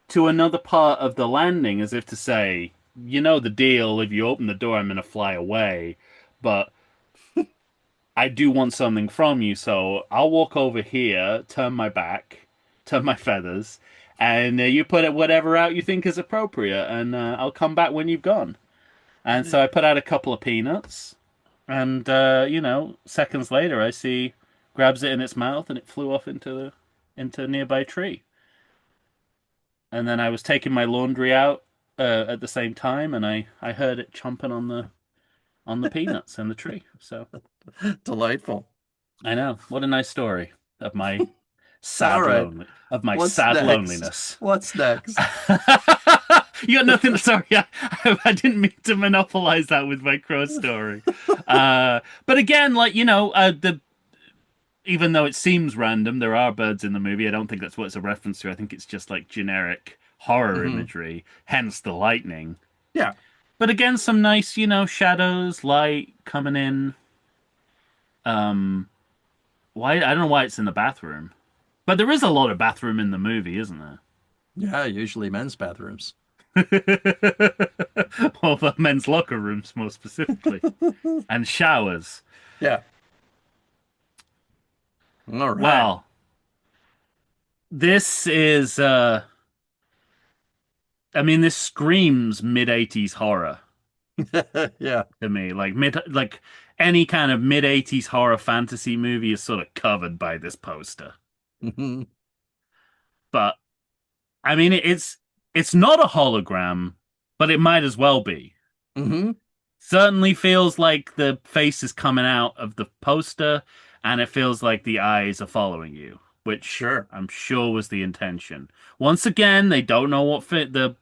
to another part of the landing as if to say, you know the deal. If you open the door, I'm gonna fly away, but I do want something from you, so I'll walk over here, turn my back, turn my feathers, and you put whatever out you think is appropriate, and I'll come back when you've gone. And so I put out a couple of peanuts, and seconds later, I see grabs it in its mouth, and it flew off into a nearby tree. And then I was taking my laundry out at the same time, and I heard it chomping on the peanuts in the tree. So Delightful. I know. What a nice story of my All right. sad What's next? loneliness. What's next? You got nothing. Sorry, I didn't mean to monopolize that with my crow story. But again, like the even though it seems random, there are birds in the movie. I don't think that's what it's a reference to. I think it's just like generic horror Hmm. imagery, hence the lightning. Yeah. But again, some nice, shadows, light coming in. Um, why I don't know why it's in the bathroom, but there is a lot of bathroom in the movie, isn't there? Yeah, usually men's bathrooms. Well, the men's locker rooms, more specifically, and showers. Yeah. All right. Well, this is, I mean, this screams mid-80s horror Yeah. to me. Like any kind of mid-80s horror fantasy movie is sort of covered by this poster. Hmm. But I mean, it's not a hologram, but it might as well be. Hmm. Certainly feels like the face is coming out of the poster, and it feels like the eyes are following you, which Sure. I'm sure was the intention. Once again, they don't know what fit the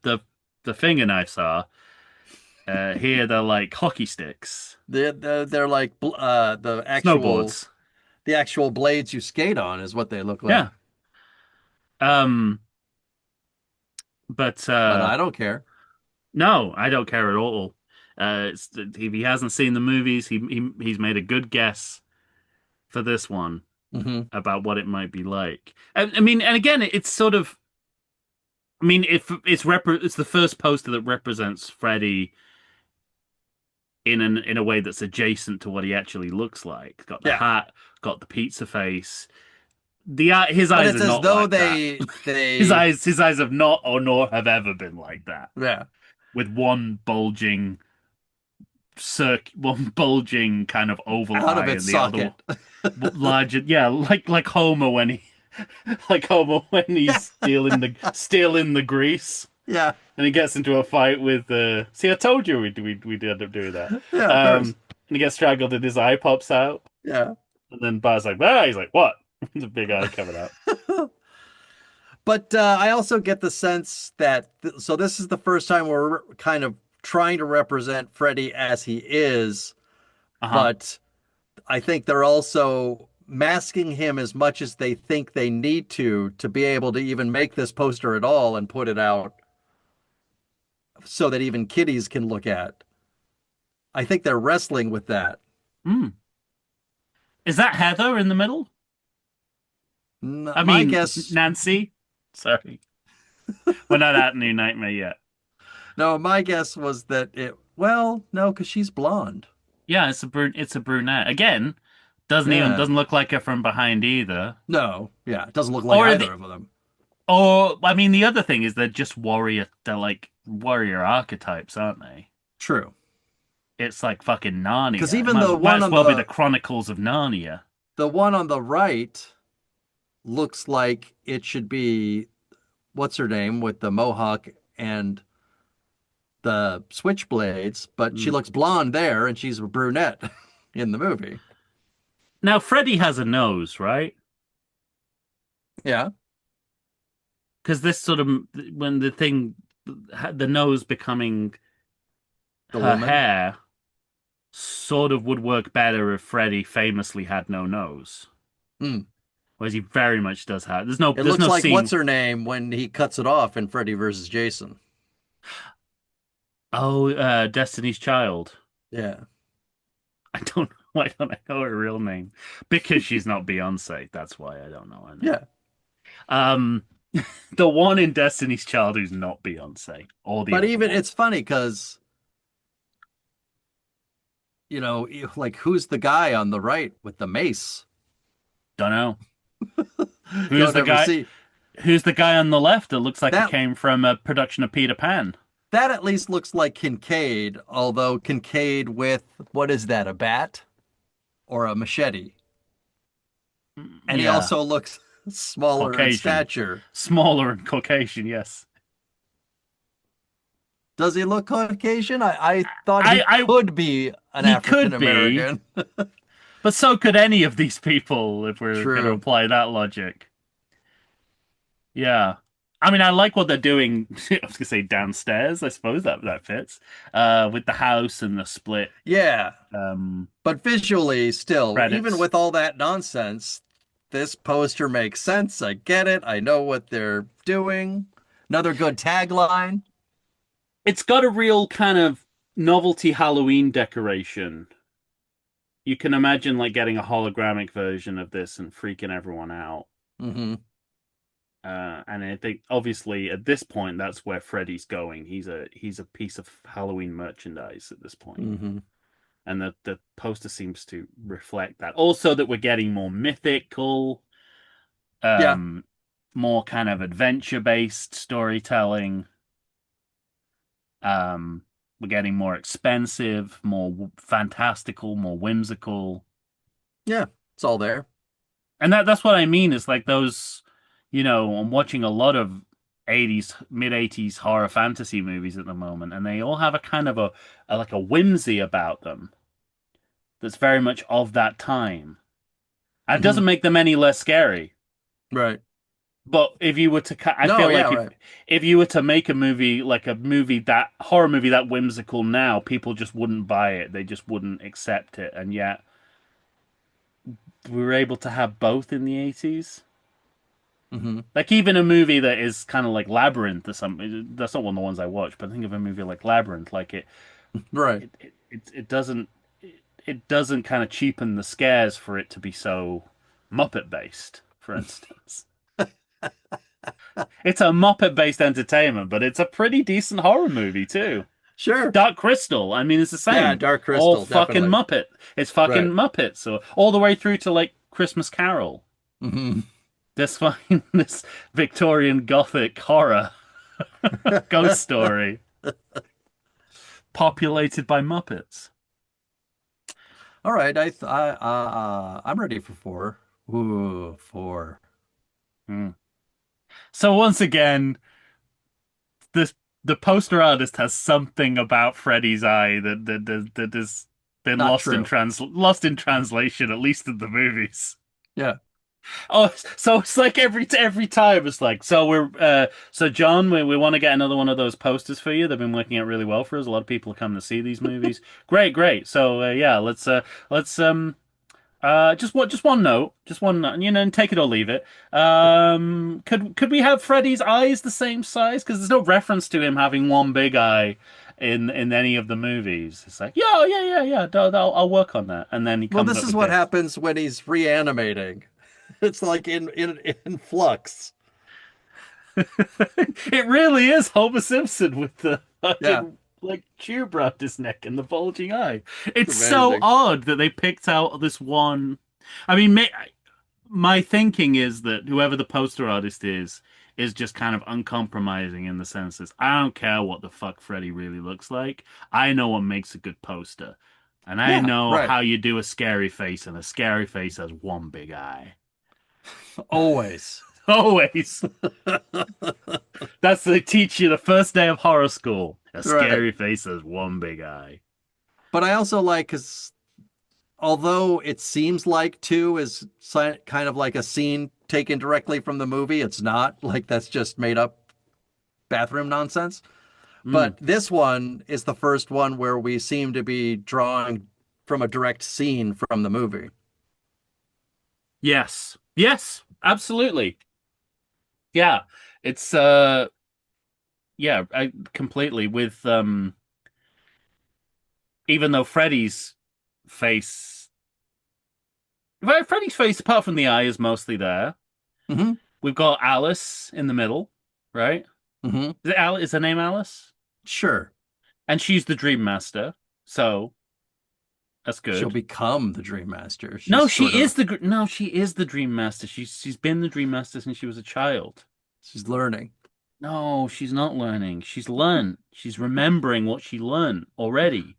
finger knives are. Here they're like hockey sticks, They're like snowboards. the actual blades you skate on is what they look like. Yeah. Um, but But I don't care. no, I don't care at all. If he hasn't seen the movies, he's made a good guess for this one Hmm. about what it might be like. I mean, and again, it's sort of. I mean, if it's the first poster that represents Freddy in a way that's adjacent to what he actually looks like. Got the Yeah. hat, got the pizza face. His But eyes it's are as not though like that. they His eyes have not or nor have ever been like that. yeah, With one bulging kind of oval out of eye, its and the other socket. one larger. Yeah, like Homer when he like Homer when he's stealing the grease, Yeah. and he gets into a fight with. See, I told you we'd end up doing that. Yeah, of course. And he gets strangled, and his eye pops out, Yeah. and then Bar's like, "Ah!" He's like, "What?" There's a big eye coming out. But I also get the sense that so this is the first time we're kind of trying to represent Freddy as he is, Uh huh. but I think they're also masking him as much as they think they need to be able to even make this poster at all and put it out so that even kiddies can look at. I think they're wrestling with that. Mm. Is that Heather in the middle? I My mean, guess, Nancy. Sorry, we're not at New Nightmare yet. no, my guess was that well, no, because she's blonde. Yeah, it's a brunette. Again, Yeah. doesn't look like her from behind either. No, yeah, it doesn't look like Or either the of them. or I mean the other thing is they're like warrior archetypes, aren't they? True. It's like fucking Because Narnia. It even might as well be the Chronicles of Narnia. the one on the right looks like it should be what's her name with the mohawk and the switchblades, but she Mm. looks blonde there and she's a brunette in the movie. Now Freddy has a nose, right? Yeah, Because this sort of when the nose becoming the her woman. hair sort of would work better if Freddy famously had no nose. Mm. Whereas he very much does have. It There's looks no like what's scene. her name when he cuts it off in Freddy versus Jason. Oh, Destiny's Child. Yeah. I don't why don't I know her real name? Because she's not Beyonce. That's why I don't know her name. Yeah. Um, the one in Destiny's Child who's not Beyonce, or the But other even one. it's funny because, like who's the guy on the right with the mace? Don't know. You Who's don't the ever guy? see Who's the guy on the left that looks like he that. came from a production of Peter Pan? That at least looks like Kincaid, although Kincaid with what is that, a bat or a machete? And he Yeah, also looks smaller in Caucasian, stature. smaller and Caucasian. Yes, Does he look Caucasian? I thought he I could be an he African could be, American. but so could any of these people if we're going to True. apply that logic. Yeah. I mean, I like what they're doing. I was gonna say downstairs. I suppose that fits. With the house and the split Yeah, um but visually, still, even credits. with all that nonsense, this poster makes sense. I get it. I know what they're doing. Another good tagline. It's got a real kind of novelty Halloween decoration. You can imagine like getting a hologramic version of this and freaking everyone out. Hmm. And I think obviously at this point that's where Freddy's going. He's a piece of Halloween merchandise at this point. Hmm. And the poster seems to reflect that. Also that we're getting more mythical, Yeah. um, more kind of adventure based storytelling. Um, we're getting more expensive, more fantastical, more whimsical. Yeah. It's all there. And that's what I mean. Is like those, I'm watching a lot of 80s, mid 80s horror fantasy movies at the moment, and they all have a kind of a like a whimsy about them that's very much of that time. And it Hmm. doesn't make them any less scary. Right. But if you were to, I No, feel yeah, like if right. if you were to make a movie like a movie that horror movie that whimsical now, people just wouldn't buy it. They just wouldn't accept it. And yet we were able to have both in the 80s. Hmm. Like even a movie that is kind of like Labyrinth or something. That's not one of the ones I watch, but think of a movie like Labyrinth. Like Right. it doesn't it doesn't kind of cheapen the scares for it to be so Muppet based, for instance. It's a Muppet based entertainment, but it's a pretty decent horror movie too. Sure. Dark Crystal, I mean, it's the Yeah, same. Dark All Crystal, fucking definitely. Muppet. It's fucking Right. Muppets. So all the way through to like Christmas Carol. Hmm. This fucking this Victorian Gothic horror ghost story populated by Muppets. All right. I'm ready for four. Ooh, four. Hmm. So once again, this the poster artist has something about Freddy's eye that has been Not true. lost in translation, at least in the movies. Yeah. Oh, so it's like every time it's like so John, we want to get another one of those posters for you. They've been working out really well for us. A lot of people are coming to see these movies. Great, great. So yeah, let's just one note, just one note, and take it or leave it. Could we have Freddy's eyes the same size? Because there's no reference to him having one big eye in any of the movies. It's like, yeah. I'll work on that. And then he Well, comes this up is with what this. happens when he's reanimating. It's like in flux. It really is Homer Simpson with the Yeah. fucking like tube around his neck and the bulging eye. It's It's so amazing. odd that they picked out this one. I mean, my thinking is that whoever the poster artist is just kind of uncompromising in the sense that I don't care what the fuck Freddy really looks like. I know what makes a good poster. And I Yeah, know right. how you do a scary face, and a scary face has one big eye. Always. Always. That's they teach you the first day of horror school. A Right. scary face has one big eye. But I also like because although it seems like two is kind of like a scene taken directly from the movie, it's not. Like that's just made up bathroom nonsense. Mm. But this one is the first one where we seem to be drawing from a direct scene from the movie. Yes. Yes, absolutely. Yeah. It's yeah, completely with even though face Freddy's face apart from the eye is mostly there. Hmm. We've got Alice in the middle, right? Hmm. Is her name Alice? Sure. And she's the Dream Master. So that's She'll good. become the Dream Master. No, She's sort of she is the Dream Master. She's been the Dream Master since she was a child. she's learning. No, she's not learning. She's learned. She's remembering what she learned already.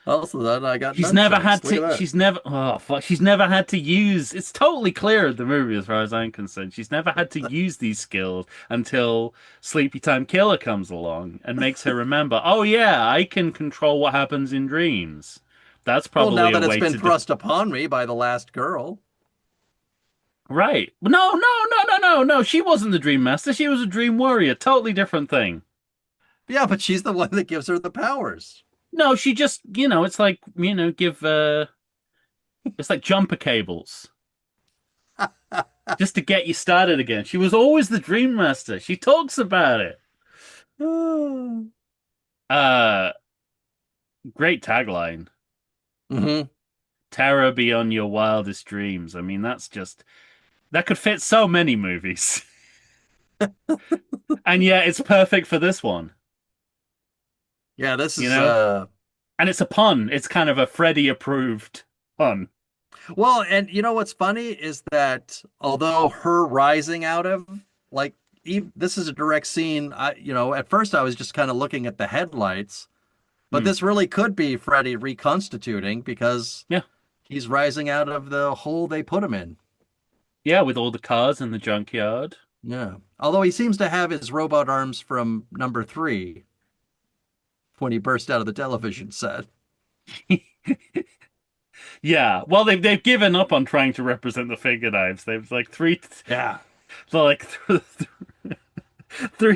Also, then I got She's never nunchucks. had Look at to. that. She's never. Oh fuck! She's never had to use. It's totally clear in the movie, as far as I'm concerned. She's never had to use these skills until Sleepy Time Killer comes along and makes her remember. Oh yeah, I can control what happens in dreams. That's Well, now probably a that it's way been to. thrust upon me by the last girl. Right. No, no, no, no, no, no. She wasn't the Dream Master. She was a Dream Warrior. Totally different thing. Yeah, but she's the one that gives her the powers. No, she just, it's like, give it's like jumper cables just to get you started again. She was always the Dream Master. She talks about it. hmm Uh, Great tagline. Terror beyond your wildest dreams. I mean, that could fit so many movies. And yeah, it's perfect for this one, Yeah, this you is know? And it's a pun. It's kind of a Freddy approved pun. well, and you know what's funny is that although her rising out of like this is a direct scene, at first I was just kind of looking at the headlights, but Hmm. this really could be Freddy reconstituting because Yeah. he's rising out of the hole they put him in. Yeah, with all the cars in the junkyard. Yeah. Although he seems to have his robot arms from number three when he burst out of the television set. Yeah. Well, they've given up on trying to represent the finger knives. They've like Yeah. they're like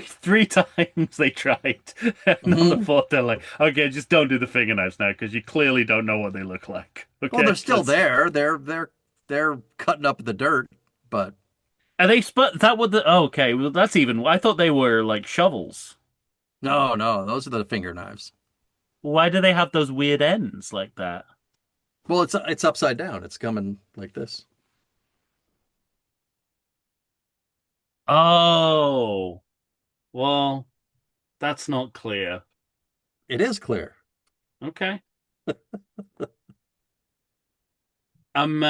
three times they tried, and on the hmm fourth they're like, okay, just don't do the finger knives now because you clearly don't know what they look like. Well, they're Okay, still just there. They're cutting up the dirt, but are they split? That what the? Oh, okay, well that's even. I thought they were like shovels. no, no, those are the finger knives. Why do they have those weird ends like that? Well, it's upside down. It's coming like this. Oh, well, that's not clear. It is clear. Okay. I'm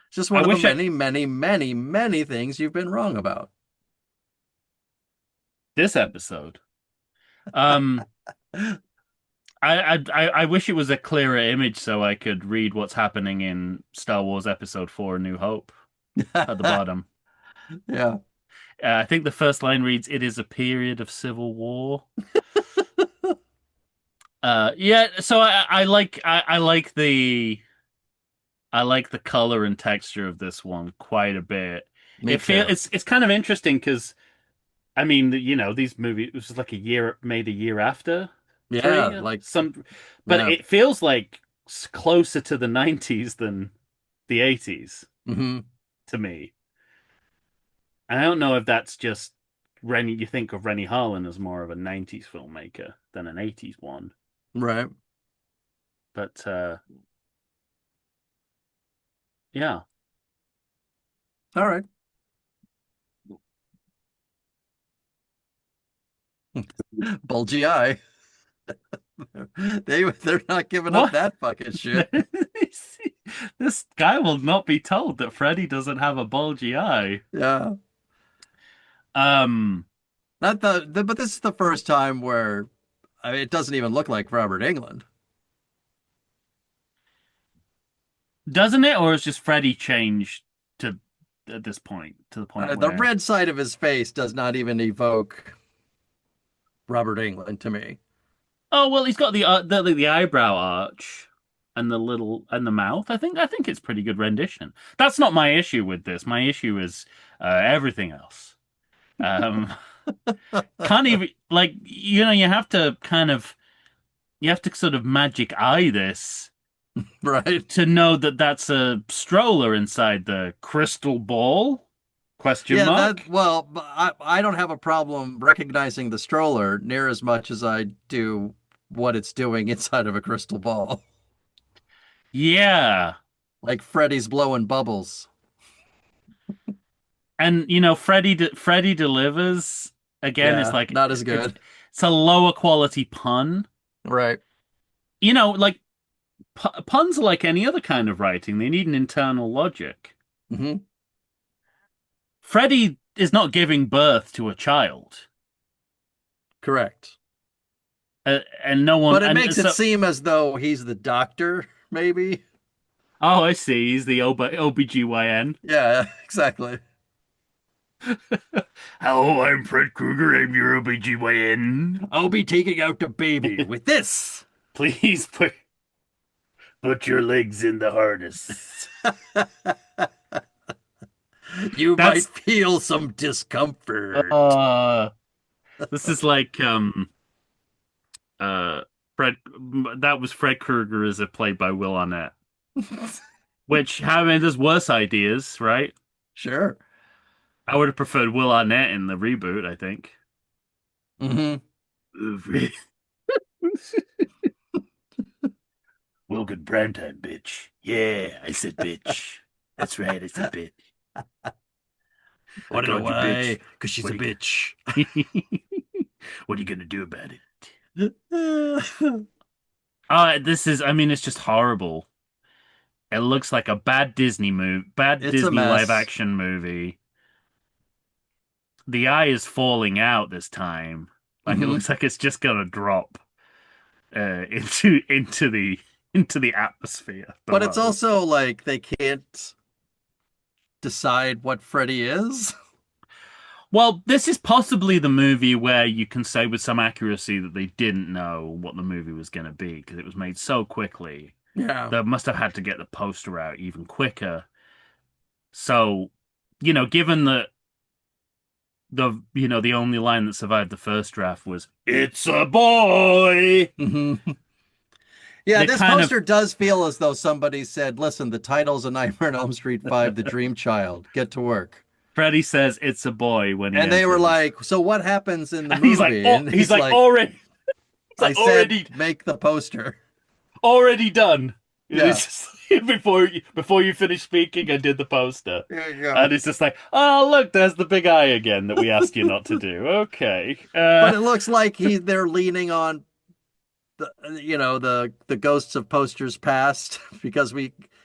It's just I one of the wish I many, many, many, many things you've been wrong about. this episode. Um I wish it was a clearer image so I could read what's happening in Star Wars Episode 4 A New Hope at the bottom. Yeah. I think the first line reads, "It is a period of civil war." Yeah, so I like the color and texture of this one quite a bit. Me too. It's kind of interesting because I mean, these movies, it was like made a year after Yeah, three, like but yeah. it feels like closer to the 90s than the 80s hmm to me. And I don't know if that's just Rennie, you think of Rennie Harlan as more of a 90s filmmaker than an 80s one. Right. But yeah. All right. Bulgy eye. They're not giving up What? that fucking shit. This guy will not be told that Freddy doesn't have a bulgy eye. Yeah. Um, Not but this is the first time where I mean, it doesn't even look like Robert England. doesn't it, or is just Freddy changed to at this point to the point The where red side of his face does not even evoke Robert England to me. oh well, he's got the eyebrow arch and the mouth. I think it's pretty good rendition. That's not my issue with this. My issue is everything else. Um, can't even like you have to sort of magic eye this Right? to know that that's a stroller inside the crystal ball? Question Yeah, that mark. well, I don't have a problem recognizing the stroller near as much as I do what it's doing inside of a crystal ball. Yeah. Like Freddy's blowing bubbles. And Freddy delivers again. It's Yeah, like not as good. it's a lower quality pun. Right. Like puns are like any other kind of writing. They need an internal logic. hmm Freddy is not giving birth to a child, Correct. and no one. But it And makes it so, seem as though he's the doctor, maybe. oh, I see. He's the OBGYN. Yeah, exactly. Hello, I'm Fred Krueger. I'm your OBGYN. I'll be taking out the baby with this. Please put your legs in the harness. You might That's feel some discomfort. uh this is like uh Fred that was Fred Krueger as it played by Will Arnett. Which I mean there's worse ideas, right? Sure. I would have preferred Will Arnett in the reboot, I think. Hmm. Wilgood Primetime, bitch. Yeah, I said bitch. That's right, I said bitch. I Want to know called you bitch. why? Because she's What a are bitch. you what are you gonna do about it? This is I mean it's just horrible. It looks like a bad Disney movie, bad It's a Disney live mess. action movie. The eye is falling out this time. Like it Hmm. looks like it's just gonna drop into the atmosphere But it's below. also like they can't decide what Freddy is. Well, this is possibly the movie where you can say with some accuracy that they didn't know what the movie was going to be because it was made so quickly. Yeah. They must have had to get the poster out even quicker. So, given that the only line that survived the first draft was "It's a boy," Hmm. Yeah, they this kind of poster does feel as though somebody said, listen, the title's A Nightmare on Elm Street 5, The Dream Child. Get to work. Freddy says "It's a boy" when he And they were enters, like, so what happens in the and he's like, movie? "Oh, And he's he's like like, already, he's I like said, already make the poster. already done. Yeah. It's just before you finish speaking, I did the poster, There you go. and it's just like, oh look, there's the big eye again that we asked you not to do. Okay, But it looks like they're leaning on the ghosts of posters past because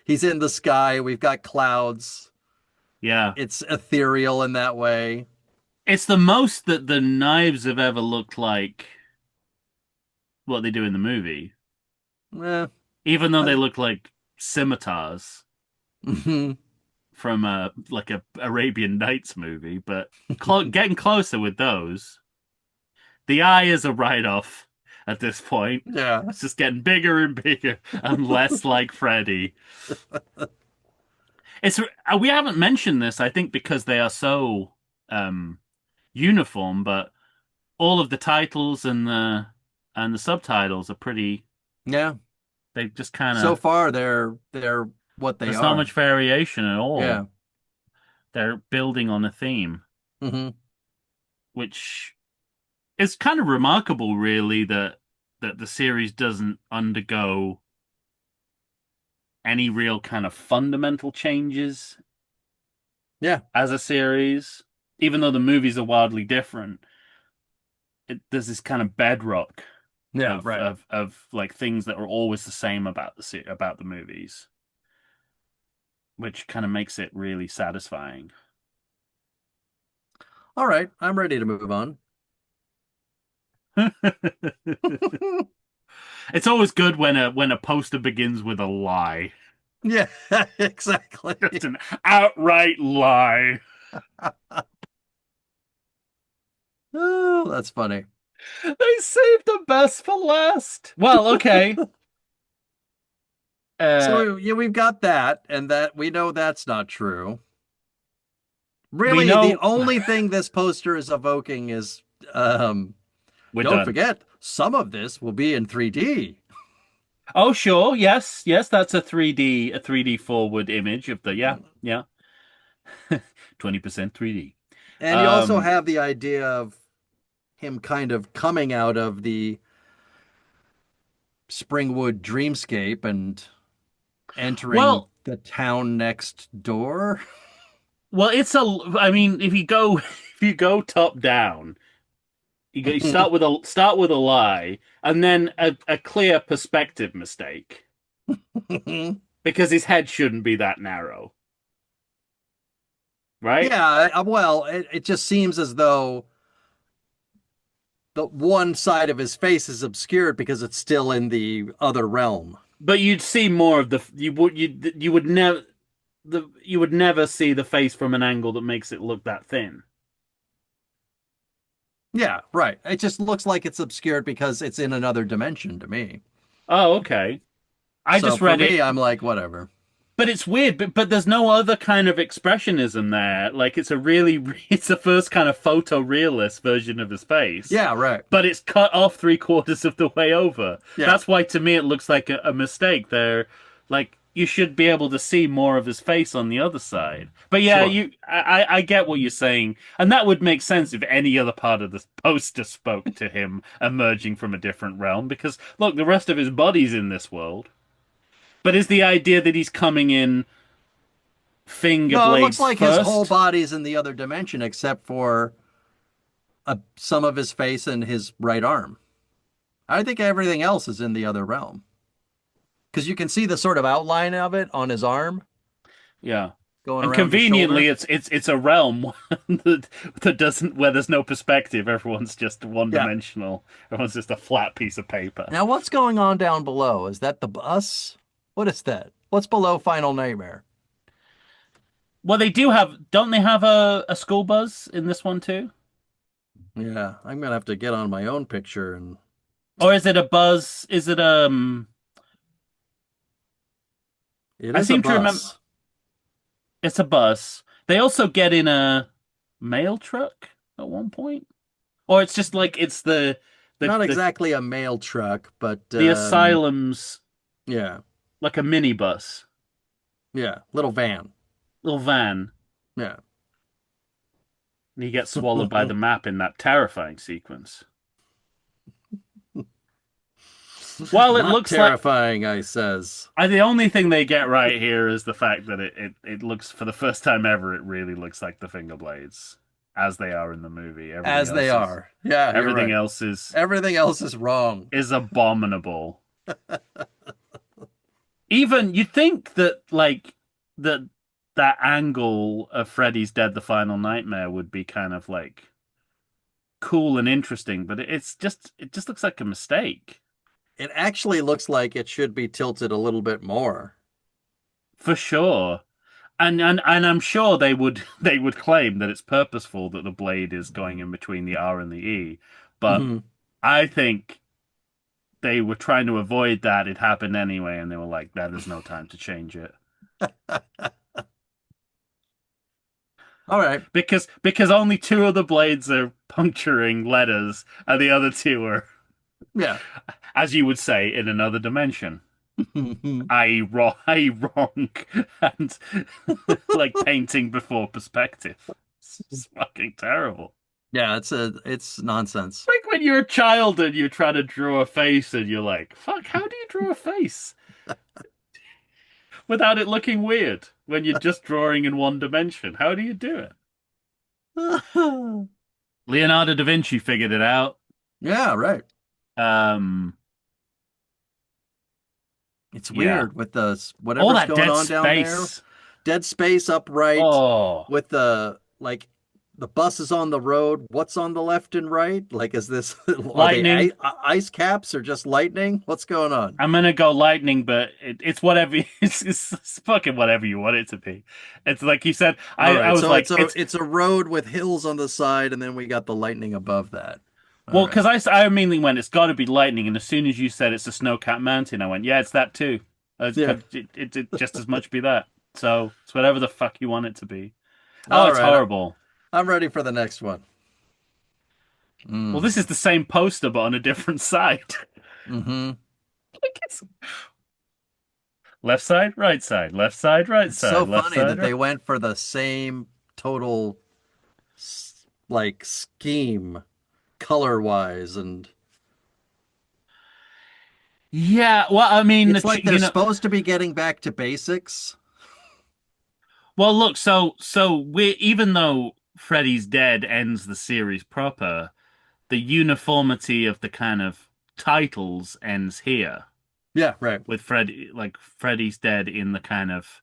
he's in the sky, we've got clouds. yeah, It's ethereal in that way. it's the most that the knives have ever looked like what they do in the movie, Eh, even though I, they look like scimitars mhm. from like a Arabian Nights movie, but getting closer with those. The eye is a write-off at this point. Yeah. It's just getting bigger and bigger and less like Freddy. It's we haven't mentioned this, I think, because they are so um, uniform, but all of the titles and the subtitles are pretty. Yeah. They just kind So of. far they're what they There's not are. much variation at Yeah. all. They're building on a theme, Hmm. which is kind of remarkable, really, that the series doesn't undergo any real kind of fundamental changes Yeah. as a series, even though the movies are wildly different. There's this kind of bedrock Yeah, of right. of of like things that are always the same about about the movies, which kind of makes it really satisfying. All right, I'm ready to move on. It's always good when a poster begins with a lie, Yeah, exactly. just an outright lie. Oh, that's funny. They saved the best for last. Well, okay. Uh, So yeah, we've got that, and that we know that's not true. we Really, the know only thing this poster is evoking is we're don't done. forget, some of this will be in 3D. Oh, sure. Yes, yes, that's a 3D forward image of the yeah, yeah. 20% 3D. And you also Um, have the idea of him kind of coming out of the Springwood dreamscape and entering well, the town next door. well, I mean, if you go if you go top down, you start with a lie and then a clear perspective mistake because his head shouldn't be that narrow, right? Yeah, well, it just seems as though the one side of his face is obscured because it's still in the other realm. But you'd see more of the you would never see the face from an angle that makes it look that thin. Yeah, right. It just looks like it's obscured because it's in another dimension to me. Oh, okay. I So just for read it. me, I'm like, whatever. But it's weird, but there's no other kind of expressionism there. Like it's the first kind of photorealist version of his face, Yeah, right. but it's cut off three-quarters of the way over. Yeah, That's why to me it looks like a mistake. There, like you should be able to see more of his face on the other side. But yeah, sure. I get what you're saying, and that would make sense if any other part of the poster spoke to him emerging from a different realm. Because look, the rest of his body's in this world. But is the idea that he's coming in finger No, it looks blades like his whole first? body's in the other dimension except for some of his face and his right arm. I think everything else is in the other realm because you can see the sort of outline of it on his arm Yeah. going And around his conveniently, shoulder. it's a realm that doesn't where there's no perspective. Everyone's just one Yeah. dimensional. Everyone's just a flat piece of paper. Now, what's going on down below? Is that the bus? What is that? What's below Final Nightmare? Well, they do have, don't they have a school bus in this one too? Yeah, I'm gonna have to get on my own picture and Or is it a buzz? Is it it I is a seem to remember bus. it's a bus. They also get in a mail truck at one point, or it's just like it's the Not the exactly a mail truck, but the asylum's yeah, like a minibus, yeah, little van. little van, Yeah. and he gets swallowed by the map in that terrifying sequence. Well, it Not looks like terrifying, I says. the only thing they get right here is the fact that it looks for the first time ever, it really looks like the finger blades as they are in the movie. As they are. Yeah, you're Everything right. else Everything else is wrong. is abominable. Even you'd think that like that that angle of Freddy's Dead: The Final Nightmare would be kind of like cool and interesting, but it just looks like a mistake It actually looks like it should be tilted a little bit more. for sure. And I'm sure they would claim that it's purposeful that the blade is going in between the R and the E, but Mhm. I think they were trying to avoid that. It happened anyway, and they were like, "That is no time to change it." All right. Because only two of the blades are puncturing letters, and the other two are, Yeah. as you would say, in another dimension. I wrong, and like painting before perspective. It's fucking terrible. Yeah, it's nonsense. Like when you're a child and you're trying to draw a face, and you're like, "Fuck, how do you draw a face without it looking weird?" When you're just drawing in one dimension, how do you do it? Leonardo da Vinci figured it out. Yeah, right. Um, It's yeah. weird with the All whatever's that going dead on down there. space. Dead space upright Oh, with the like the bus is on the road. What's on the left and right? Like, is this are they lightning. ice caps or just lightning? What's going on? I'm gonna go lightning, but it's whatever. It's fucking whatever you want it to be. It's like you said. All I right, was so like, it's it's a road with hills on the side, and then we got the lightning above that. All well, right. because I immediately went, it's got to be lightning, and as soon as you said it's a snow-capped mountain, I went, yeah, it's that too. Yeah. It just as much be that. So it's whatever the fuck you want it to be. Oh, All it's right. horrible. I'm ready for the next one. Well, this Mm. is the same poster but on a different side. Mm-hmm. Like it's left side, right side, left side, right It's so side, left funny side, that right. they went for the same total like scheme color wise, and Yeah, well, I mean, it's like they're you know, supposed to be getting back to basics. well, look, so we even though Freddy's Dead ends the series proper, the uniformity of the kind of titles ends here Yeah, right. with Freddy's Dead in the kind of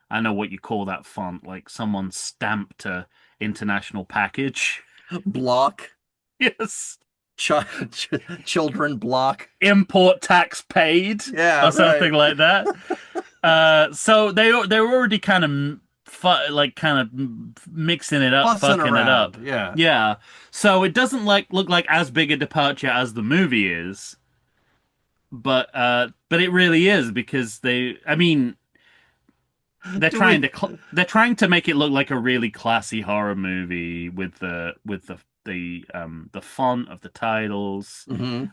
I know what you call that font, like someone stamped a international package. Block, Yes. ch children block. Import tax paid Yeah, or right. something like that. So they're already kind of like kind of mixing it up, Fussing fucking it up. around. Yeah. Yeah. So it doesn't like look like as big a departure as the movie is, but it really is because they I mean they're Do we? trying to they're trying to make it look like a really classy horror movie with the font of the titles, Hmm.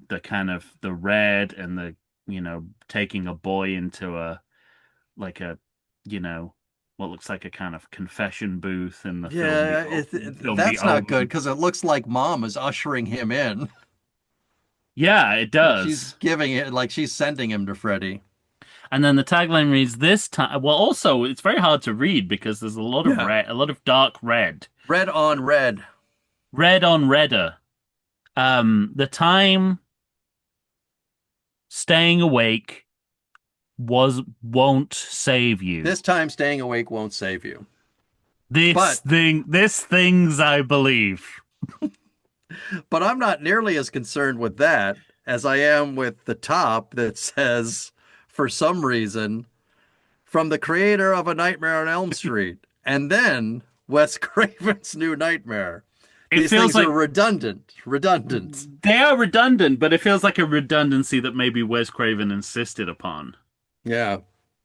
the kind of the red and the taking a boy into a like a you know what looks like a kind of confession booth in the film Yeah, The that's not good Omen. because it looks like mom is ushering him in. Yeah, it Like she's does. giving it, like she's sending him to Freddy. And then the tagline reads this time. Well, also it's very hard to read because there's a lot of Yeah. red, a lot of dark red, Red on red. red on redder. The time staying awake was won't save you. This time staying awake won't save you. This But thing, this things I believe. but I'm not nearly as concerned with that as I am with the top that says, for some reason, from the creator of A Nightmare on Elm Street, and then Wes Craven's New Nightmare. It These feels things are like redundant. Redundant. they are redundant, but it feels like a redundancy that maybe Wes Craven insisted upon. Yeah.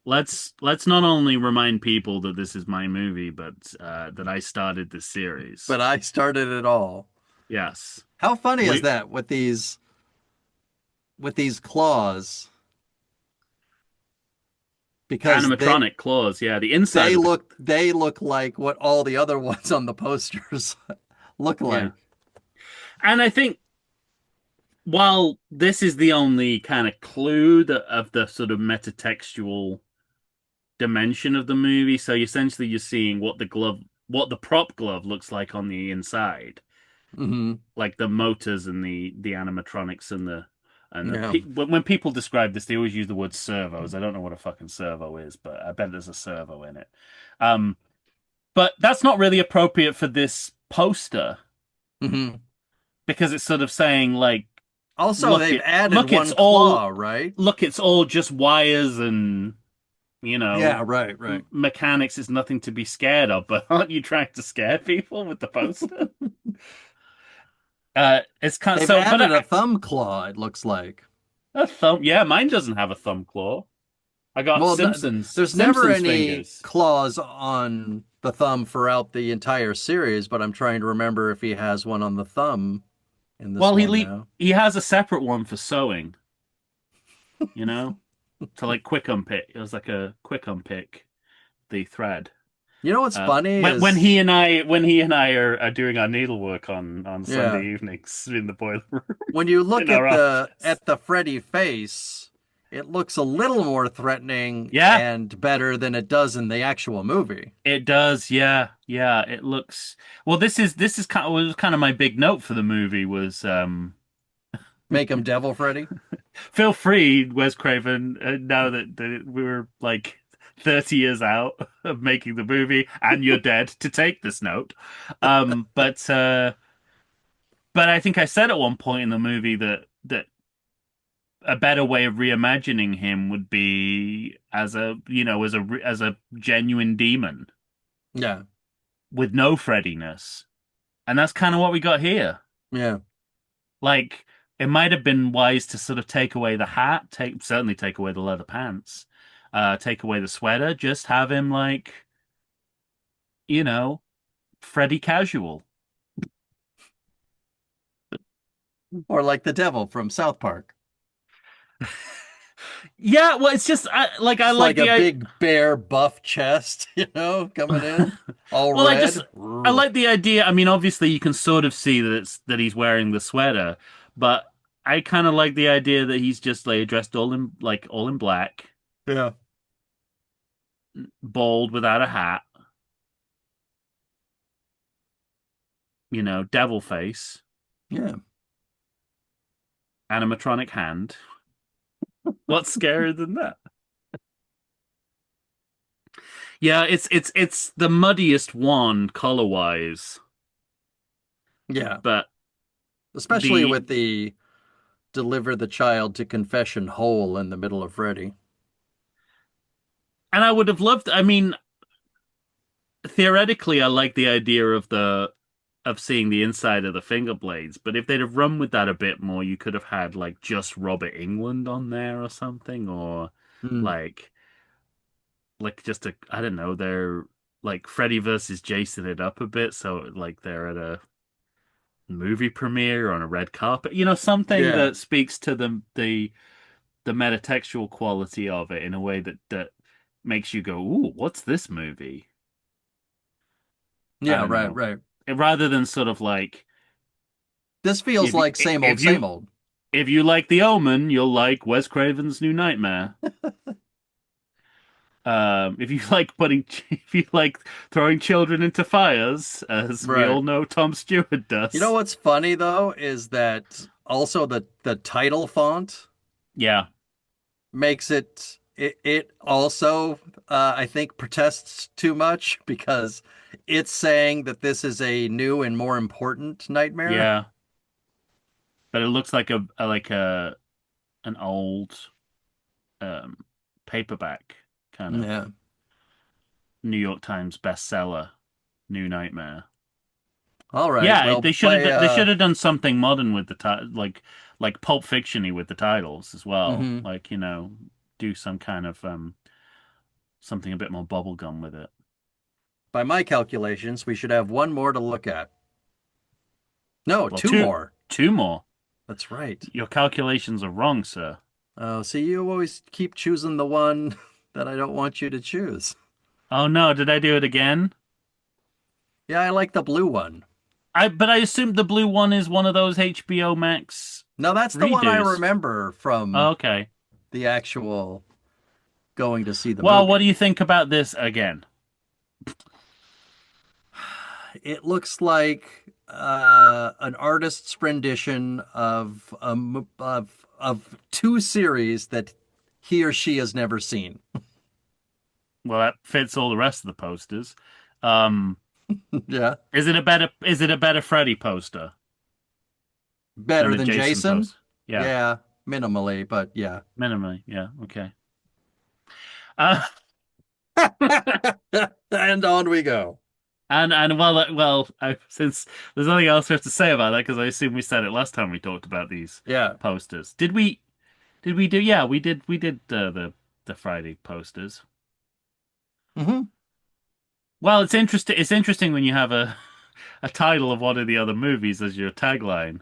Let's not only remind people that this is my movie, but that I started this series. But I started it all. Yes, How funny is we that with these claws? Because animatronic claws. Yeah, the inside of the they look like what all the other ones on the posters look yeah, like. and I think while this is the only kind of clue of the sort of metatextual dimension of the movie, so essentially you're seeing what the prop glove looks like on the inside, Hmm. like the motors and the animatronics and Yeah. when people describe this, they always use the word servos. I don't know what a fucking servo is, but I bet there's a servo in it. Um, but that's not really appropriate for this poster Hmm. because it's sort of saying like, Also, look they've it, added look, one claw, right? it's all just wires and you Yeah, know right, right. mechanics is nothing to be scared of. But aren't you trying to scare people with the poster? It's kind of They've so, but added a thumb claw, it looks like. a thumb. Yeah, mine doesn't have a thumb claw. I got Well, no, there's never Simpsons any fingers. claws on the thumb throughout the entire series, but I'm trying to remember if he has one on the thumb in this Well, one now. he has a separate one for sewing, you know, to like quick unpick. It was like a quick unpick the thread. You know what's funny When is, he and I are doing our needlework on yeah, Sunday evenings in the boiler room when you in look our office. at the Freddy face, it looks a little more threatening Yeah, and better than it does in the actual movie. it does. Yeah, yeah. It looks well. This is kind of was kind of my big note for the movie was Make him Devil Freddy. feel free, Wes Craven, now that we were like 30 years out of making the movie and you're dead to take this note. But I think I said at one point in the movie that a better way of reimagining him would be as as a genuine demon Yeah, with no Freddiness. And that's kind of what we got here. yeah. Like it might have been wise to sort of take away the hat, certainly take away the leather pants, take away the sweater, just have him like, you know, Freddy casual. Or like the devil from South Park. Yeah, well, it's just I It's like like a the big bare buff chest, coming in all well, red. I like the idea. I mean, obviously, you can sort of see that he's wearing the sweater, but I kind of like the idea that he's just like dressed all in black, Yeah. bald without a hat, devil face, Yeah. animatronic hand. What's scarier than that? Yeah, it's the muddiest one color wise, Yeah. but Especially the with the deliver the child to confession hole in the middle of Freddy. and I would have loved. I mean, theoretically, I like the idea of seeing the inside of the finger blades, but if they'd have run with that a bit more, you could have had like just Robert England on there or something, or Hmm. like like just a I don't know, they're like Freddy versus Jason it up a bit, so like they're at a movie premiere on a red carpet, something Yeah. that speaks to the metatextual quality of it in a way that makes you go, "Ooh, what's this movie?" I Yeah, don't right, know. right. Rather than sort of like This feels if like same old, if same you old. if you like The Omen, you'll like Wes Craven's New Nightmare. If you like if you like throwing children into fires, as we Right. all know Tom Stewart You know does. what's funny though is that also the title font Yeah, makes it also I think protests too much because it's saying that this is a new and more important nightmare. yeah, but it looks like a an old um paperback kind of Yeah. New York Times bestseller, New Nightmare. All right. Yeah, Well, they should have done something modern with the like Pulp Fiction-y with the titles as well. mhm. Like, do some kind of something a bit more bubblegum with it. By my calculations, we should have one more to look at. No, Well, two more. two more. That's right. Your calculations are wrong, sir. Oh, see, you always keep choosing the one that I don't want you to choose. Oh no, did I do it again? Yeah, I like the blue one. But I assumed the blue one is one of those HBO Max No, that's the one I redos. remember from Okay. the actual going to see the Well, what do movie. you think about this again? It looks like an artist's rendition of of two series that he or she has never seen. Well, that fits all the rest of the posters. Um, Yeah, is it a better Freddy poster than better the than Jason Jason. poster? Yeah, Yeah, minimally, but yeah. minimally. Yeah, okay. Uh, And on we go. and since there's nothing else we have to say about that, because I assume we said it last time we talked about these Yeah. posters. Did we? Did we do? Yeah, we did. We did the Friday posters. Hmm. Well, it's interesting. It's interesting when you have a title of one of the other movies as your tagline.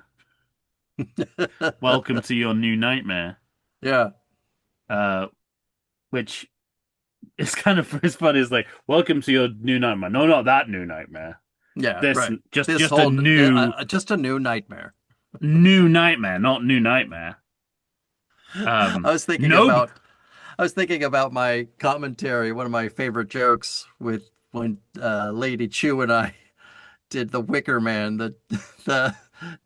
Welcome to your new nightmare. Yeah. Uh, which is kind of as funny as like, welcome to your new nightmare. No, not that new nightmare. Yeah, This right. just This just a whole new just a new nightmare. new nightmare, not new nightmare. I was thinking No, about I was thinking about my commentary. One of my favorite jokes with when Lady Chu and I did the Wicker Man, the the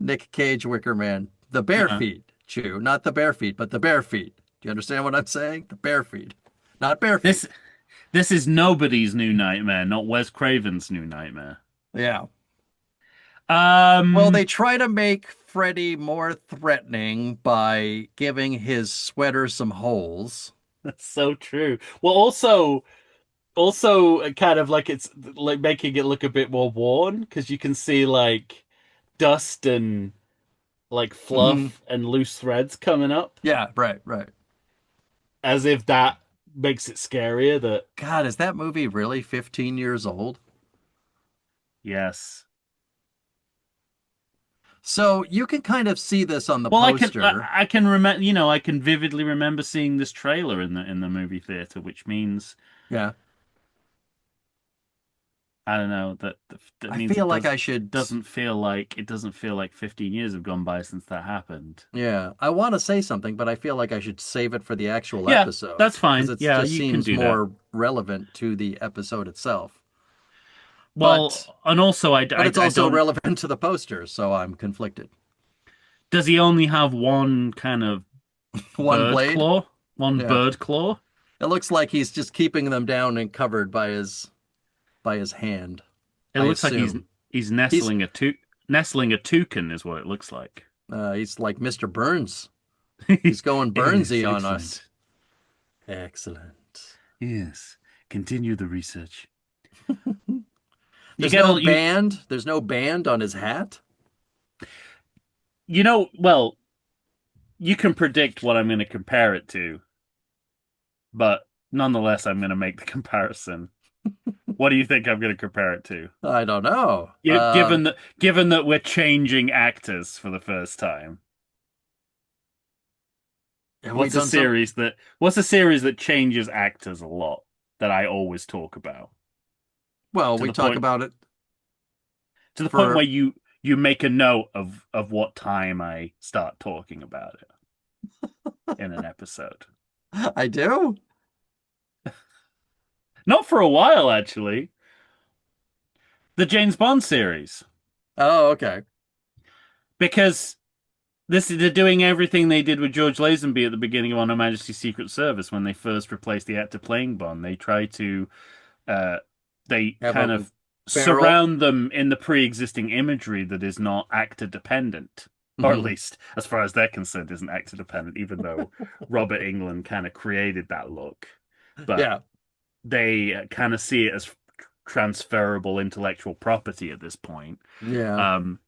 Nick Cage Wicker Man, the bare uh, feet Chu, not the bare feet, but the bare feet. Do you understand what I'm saying? The bare feet, not bare this feet. this is nobody's new nightmare, not Wes Craven's new nightmare. Yeah. Well, Um, they try to make Freddy more threatening by giving his sweater some holes. that's so true. Well, also kind of like it's like making it look a bit more worn because you can see like dust and like Hmm. fluff and loose threads coming up, Yeah, right, right. as if that makes it scarier. That God, is that movie really 15 years old? yes. So you can kind of see this on the Well, poster. I can remember, I can vividly remember seeing this trailer in the movie theater, which means Yeah. I don't know that I means feel like I should, it doesn't feel like 15 years have gone by since that happened. yeah, I want to say something, but I feel like I should save it for the actual Yeah, episode that's because fine. it Yeah, just you can seems do that. more relevant to the episode itself. But Well, and also it's I also don't. relevant to the poster, so I'm conflicted. Does he only have one kind of One bird blade? claw? One Yeah. bird claw? It looks like he's just keeping them down and covered by his hand, It I looks like assume. he's He's nestling a toucan is what it looks like. he's like Mr. Burns. He's going Yes, Burnsy on us. excellent. Excellent. Yes. Continue the research. You There's get no all you band. There's no band on his hat. well, you can predict what I'm going to compare it to, but Nonetheless, I'm going to make the comparison. What do you think I'm going to compare it to? I don't know. Given that we're changing actors for the first time, Have we done what's a series that changes actors a lot that I always talk about well, to we the talk point about it where for, you make a note of what time I start talking about it in an episode. I do. Not for a while, actually. The James Bond series, Oh, okay. because they're doing everything they did with George Lazenby at the beginning of On Her Majesty's Secret Service when they first replaced the actor playing Bond. Uh, they Have kind a of barrel. surround them in the pre-existing imagery that is not actor dependent, or at Mhm. least as far as they're concerned, isn't actor dependent. Even though Robert Englund kind of created that look, but Yeah. they kind of see it as transferable intellectual property at this point. Yeah. Um,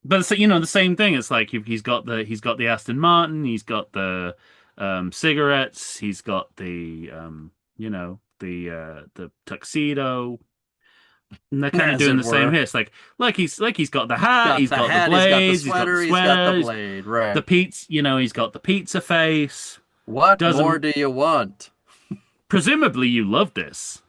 but it's, the same thing. It's like he's got the Aston Martin, he's got the cigarettes, he's got the tuxedo, and they're kind of As doing it the same were. here. It's like he's got the hat, Got he's the got the hat, he's got the blades, he's got the sweater, he's got the sweater, blade. the Right. pizza. He's got the pizza face. What more Doesn't do you want? Presumably you love this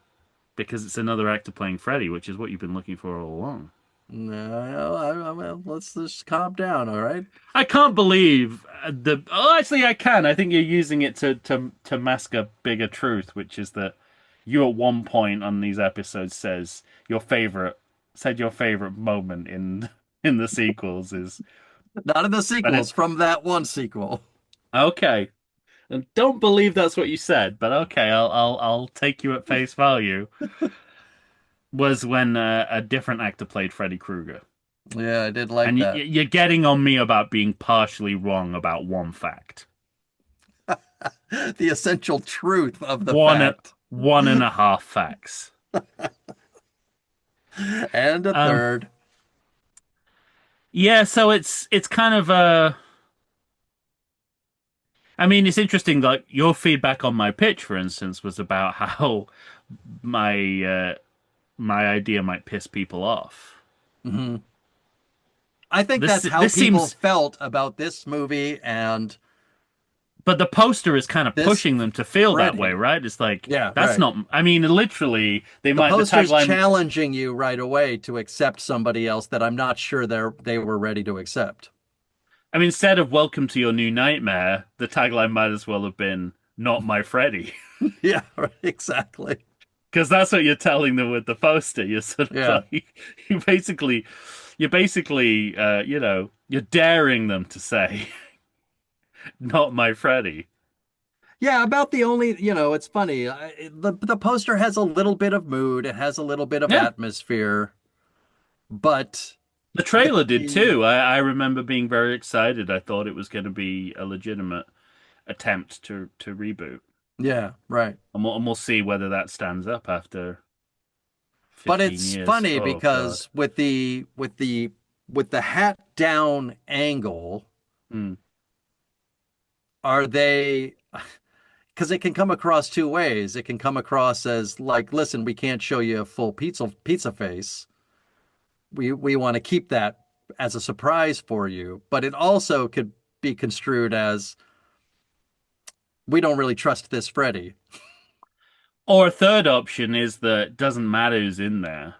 because it's another actor playing Freddy, which is what you've been looking for all along. No, well, let's just calm down, all right? I can't believe the. Oh, actually, I can. I think you're using it to mask a bigger truth, which is that you at one point on these episodes said your favorite moment in the sequels is. Not in the But sequels, it from that one sequel. okay. I don't believe that's what you said, but okay, I'll take you at face value. Was when a different actor played Freddy Krueger, Yeah, I did like and that. you're getting on me about being partially wrong about one fact. The essential truth of the One fact. one and a half facts. And a Um, third. yeah, so it's kind of I mean, it's interesting. Like your feedback on my pitch, for instance, was about how my uh, my idea might piss people off. Mhm. I think This that's how this people seems, felt about this movie and but the poster is kind of this pushing them to feel that way, Freddy. right? It's like Yeah, that's right. not. I mean, literally, The the poster's tagline. challenging you right away to accept somebody else that I'm not sure they were ready to accept. I mean, instead of "Welcome to your new nightmare," the tagline might as well have been "Not my Freddy." Yeah, right, exactly. Because that's what you're telling them with the poster. You're sort of Yeah. like you basically, you're basically, you're daring them to say, "Not my Freddy." Yeah, about the only, it's funny. The poster has a little bit of mood, it has a little bit of Yeah, atmosphere, but the the, trailer did too. I remember being very excited. I thought it was going to be a legitimate attempt to reboot, yeah, right. and we'll see whether that stands up after But 15 it's years. funny Oh God. because with the hat down angle, Hmm. are they because it can come across two ways. It can come across as like, listen, we can't show you a full pizza face. We want to keep that as a surprise for you. But it also could be construed as we don't really trust this Freddy. Or a third option is that it doesn't matter who's in there.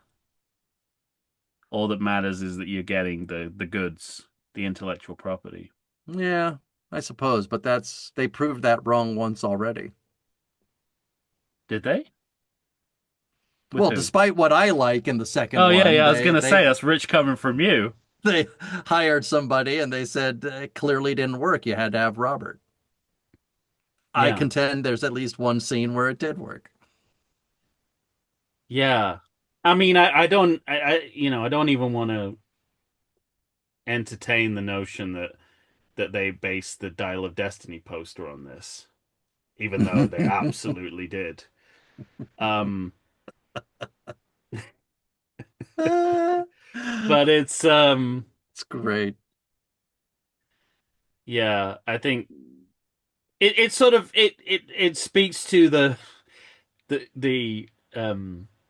All that matters is that you're getting the goods, the intellectual property. Yeah, I suppose, but they proved that wrong once already. Did they? With Well, who? despite what I like in the second Oh yeah, one, yeah. I was they gonna they say that's rich coming from you. they hired somebody and they said it clearly didn't work. You had to have Robert. I Yeah, contend there's at least one scene where it did work. yeah. I mean, I don't, I don't even want to entertain the notion that they based the Dial of Destiny poster on this, even though they absolutely did. Um, but It's great. yeah. I think. it sort of it speaks to the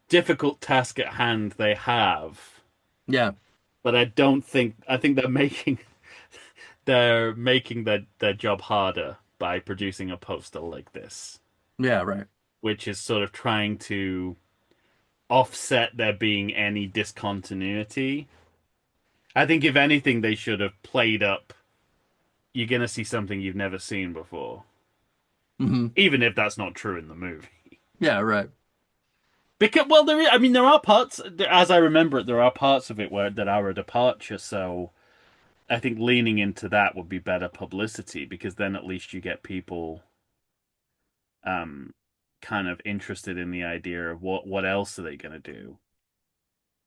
difficult task at hand they have, Yeah. but I think they're making their job harder by producing a poster like this, Yeah, right. which is sort of trying to offset there being any discontinuity. I think if anything, they should have played up. You're gonna see something you've never seen before, Hmm. even if that's not true in the movie. Yeah, right. Because well, I mean, there are parts, as I remember it, there are parts of it where that are a departure. So I think leaning into that would be better publicity because then at least you get people um kind of interested in the idea of what else are they gonna do.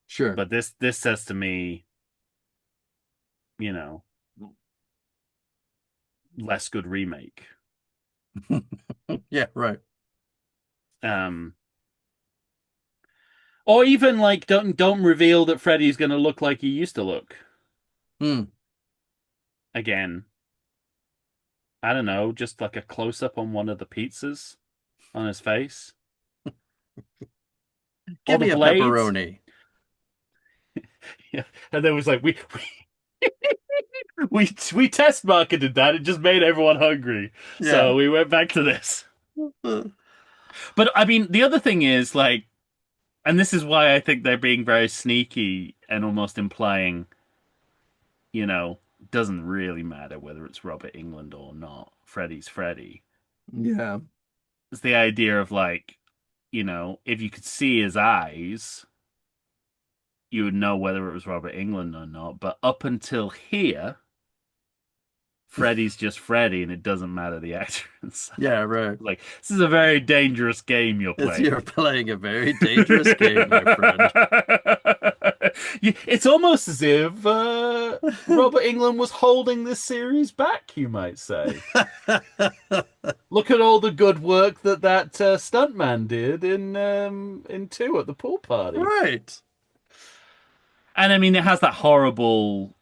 Sure. But this says to me, you know, less good remake. Yeah, right. Um, or even like don't reveal that Freddy's gonna look like he used to look Hmm. again. I don't know, just like a close up on one of the pizzas on his face. Or Give the me a blades. pepperoni. Yeah. And there was like we test marketed that. It just made everyone hungry. Yeah. So we went back to this. But I mean, the other thing is like, and this is why I think they're being very sneaky and almost implying, you know, doesn't really matter whether it's Robert England or not. Freddy's Freddy. Yeah. It's the idea of like, if you could see his eyes, you would know whether it was Robert England or not. But up until here, Freddy's just Freddy, and it doesn't matter the actor inside. Yeah, right. Like this is a very dangerous game you're You're playing. playing a very dangerous game, my friend. It's almost as if Robert England was holding this series back, you might say. Look at all the good work that stuntman did in two at the pool party. Right. And I mean, it has that horrible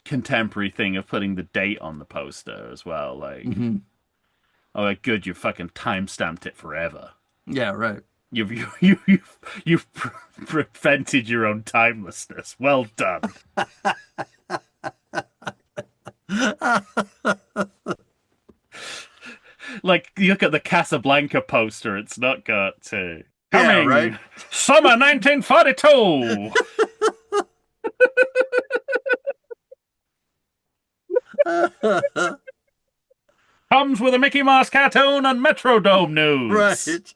contemporary thing of putting the date on the poster as well. Like, Hmm. oh, like, good, you fucking time stamped it forever. Yeah, right. You've prevented your own timelessness. Well done. Like, you look at the Casablanca poster, it's not got Yeah, right. coming summer 1942. Comes with a Mickey Mouse cartoon and Metrodome news. Right.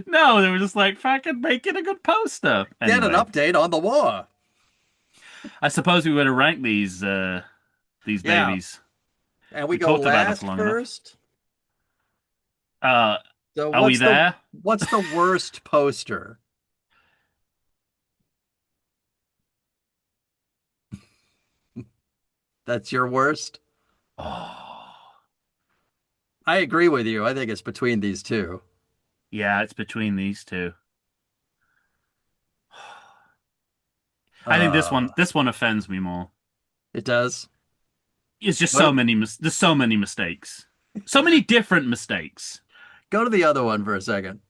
No, they were just like, fucking make it a good poster. Get an Anyway, update on the war. I suppose we would have ranked these Yeah. babies. And we We go talked about it for last long enough. first. Uh, So are we there? what's the worst poster? That's your worst? Oh, I agree with you. I think it's between these two. yeah, it's between these two. I think this Uh, one this one offends me more. it does. It's just What? there's so many mistakes. So many different mistakes. Go to the other one for a second.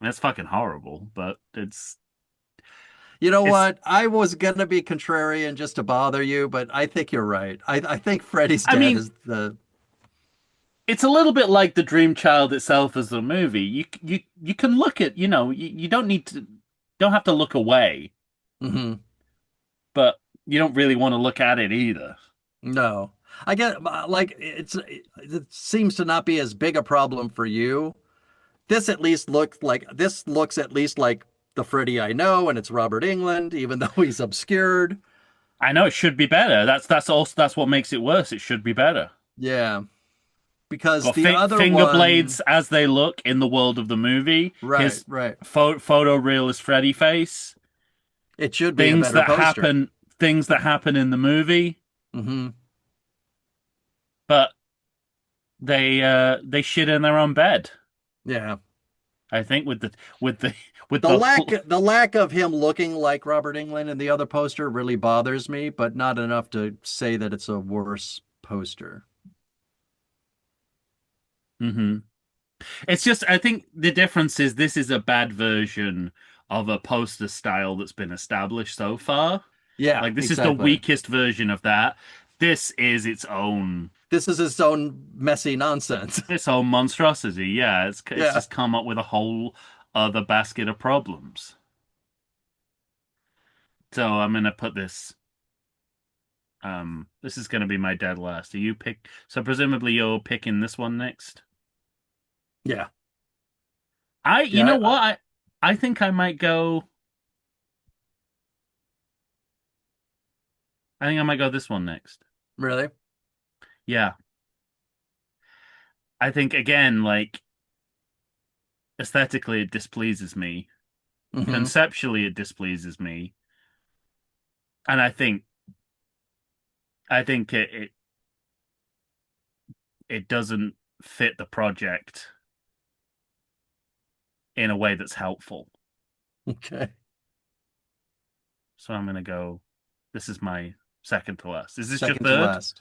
That's fucking horrible, but You know it's what? I was gonna be contrarian just to bother you, but I think you're right. I think Freddy's I Dead mean, is the it's a little bit like the Dream Child itself as a movie. You can look at, you don't have to look away, Mhm. but you don't really want to look at it either. No. I get like it seems to not be as big a problem for you. This looks at least like the Freddy I know, and it's Robert England, even though he's obscured. I know it should be better. That's what makes it worse. It should be better. Yeah, because Got the other finger one, blades as they look in the world of the movie. right, His right. photorealist Freddy face. It should be a Things better that poster. happen. Things that happen in the movie, Hmm. but they shit in their own bed. Yeah. I think with the with The the lack of him looking like Robert England in the other poster really bothers me, but not enough to say that it's a worse poster. Hmm. It's just, I think the difference is this is a bad version of a poster style that's been established so far. Yeah, Like, this is the exactly. weakest version of that. This is This is its own messy nonsense. its own monstrosity. Yeah, it's Yeah. just come up with a whole other basket of problems. So I'm gonna put this. This is gonna be my dead last. So presumably you're picking this one next. Yeah. You know Yeah. what? I think I might go. I think I might go this one next. Really? Yeah. I think again, like aesthetically, it displeases me. Hmm. Conceptually, it displeases me, and I think it doesn't fit the project in a way that's helpful. Okay. So I'm gonna go. This is my second to last. Is this your Second to third? Is last.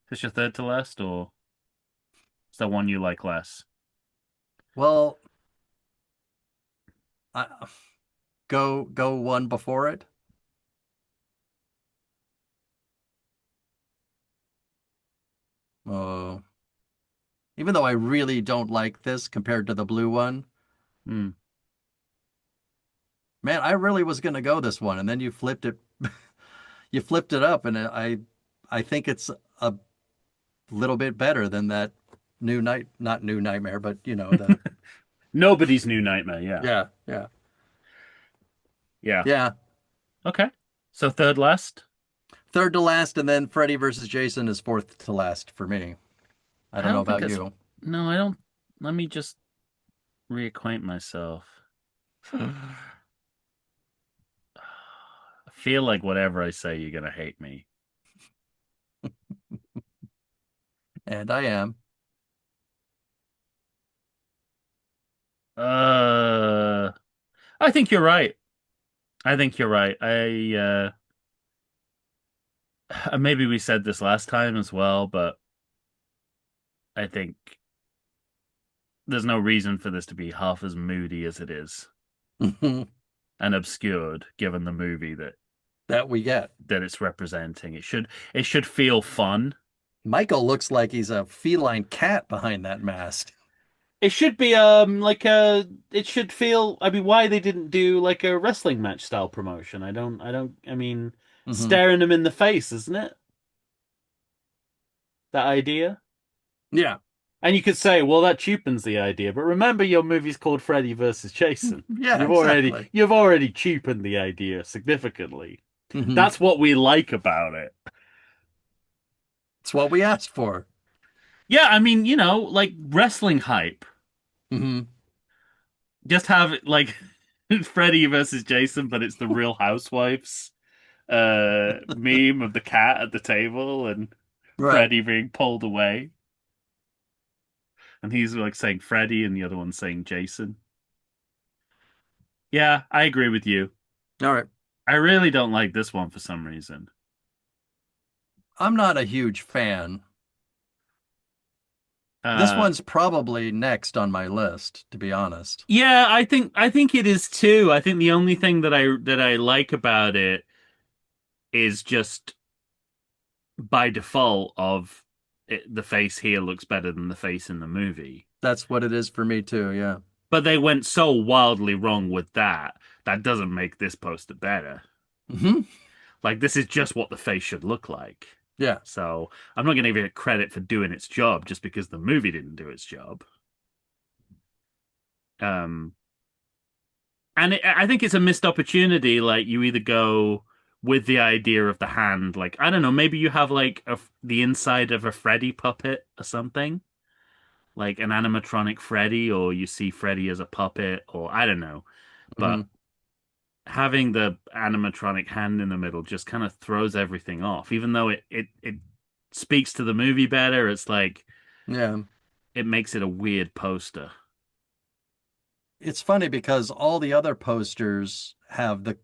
this your third to last, or is there one you like less? Well, go one before it. Oh, even though I really don't like this compared to the blue one, Hmm. man, I really was gonna go this one, and then you flipped it. You flipped it up, and I think it's a little bit better than that not new nightmare, but you know the Nobody's New Nightmare. Yeah. yeah, yeah, Yeah. yeah. Okay. So third last. Third to last, and then Freddy versus Jason is fourth to last for me. I I don't know don't think about it's. you. No, I don't. Let me just reacquaint myself. I feel like whatever I say, you're gonna hate me. And I am. Uh, I think you're right. I think you're right. Maybe we said this last time as well, but I think there's no reason for this to be half as moody as it is and obscured, given the movie That we get. that it's representing. It should feel fun. Michael looks like he's a feline cat behind that mask. It should be it should feel, I mean, why they didn't do like a wrestling match style promotion. I mean, Hmm. staring them in the face, isn't it? That idea? Yeah. And you could say, well, that cheapens the idea, but remember your movie's called Freddy versus Jason. Yeah, You've already exactly. you've already cheapened the idea significantly. Hmm. That's what we like about it. It's what we asked for. Yeah, I mean, like wrestling hype. Hmm. Just have it like Freddy versus Jason, but it's the Real Housewives meme of the cat at the table and Right. Freddy being pulled away. And he's like saying Freddy and the other one's saying Jason. Yeah, I agree with you. All right. I really don't like this one for some reason. I'm not a huge fan. This Uh one's probably next on my list, to be honest. yeah, I think it is too. I think the only thing that I like about it is just by default the face here looks better than the face in the movie. That's what it is for me too. Yeah. But they went so wildly wrong with that. That doesn't make this poster better. Hmm. Like this is just what the face should look like. Yeah. So I'm not going to give it credit for doing its job just because the movie didn't do its job. Um, and I think it's a missed opportunity. Like you either go with the idea of the hand, like I don't know, maybe you have like the inside of a Freddy puppet or something, like an animatronic Freddy, or you see Freddy as a puppet, or I don't know. But Hmm. having the animatronic hand in the middle just kind of throws everything off. Even though it speaks to the movie better, it's like Yeah. it makes it a weird poster. It's funny because all the other posters have the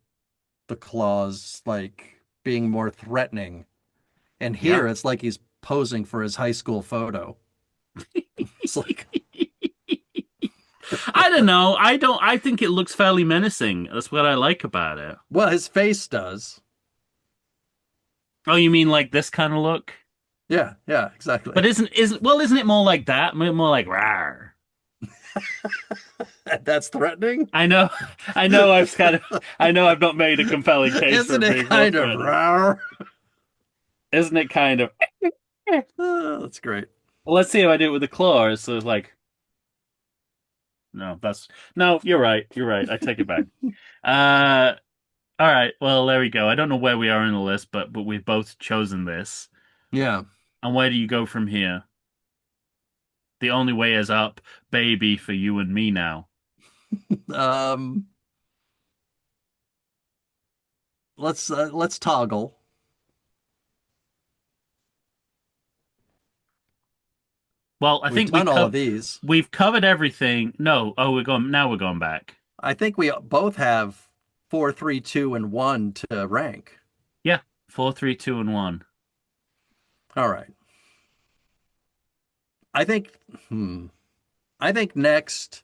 claws like being more threatening. And Yeah. here it's like he's posing for his high school photo. It's like, I don't know. I think it looks fairly menacing. That's what I like about it. well, his face does. Oh, you mean like this kind of look? Yeah, yeah, exactly. But isn't it more like that? More like rawr. That's threatening. I know, I know. I know I've not made a compelling case for Isn't it it being more kind of threatening. rare? Isn't it kind of? Oh, that's great. Well, let's see if I do it with the claws. So it's like, no, that's no. You're right. You're right. I take it back. Uh, all right. Well, there we go. I don't know where we are in the list, but we've both chosen this. Yeah. And where do you go from here? The only way is up, baby, for you and me now. Um, let's toggle. Well, I We've think done all of these. we've covered everything. No, oh, we're going back. I think we both have four, three, two, and one to rank. Yeah, four, three, two, and one. All right. I think. Hmm. I think next.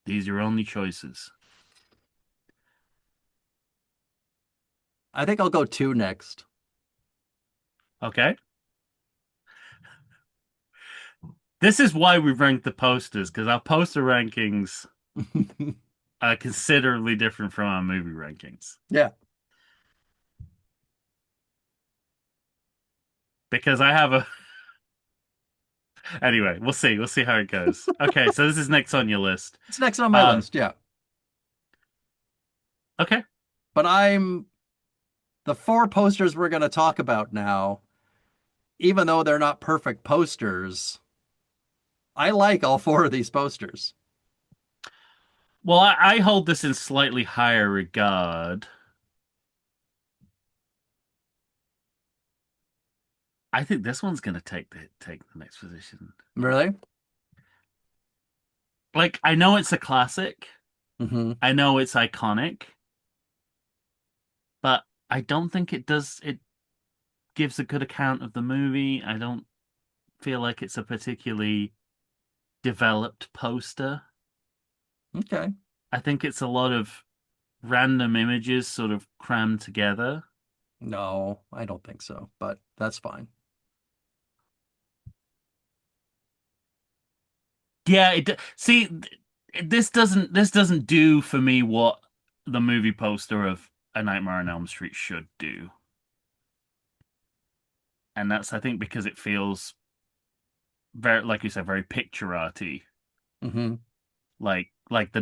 These are your only choices. I think I'll go two next. Okay. This is why we ranked the posters, because our poster rankings are considerably different from our movie rankings. Yeah. Because I have a anyway, we'll see. We'll see how it goes. Okay, so this is next on your list. It's next on my Um, list. Yeah. okay. But the four posters we're going to talk about now, even though they're not perfect posters, I like all four of these posters. Well, I hold this in slightly higher regard. I think this one's gonna take the next position. Really? Like, I know it's a classic. Hmm. I know it's iconic, but I don't think it gives a good account of the movie. I don't feel like it's a particularly developed poster. Okay. I think it's a lot of random images sort of crammed together. No, I don't think so, but that's fine. Yeah, see, this doesn't do for me what the movie poster of A Nightmare on Elm Street should do. And that's, I think, because it feels very, like you said, very picture arty, Hmm. like the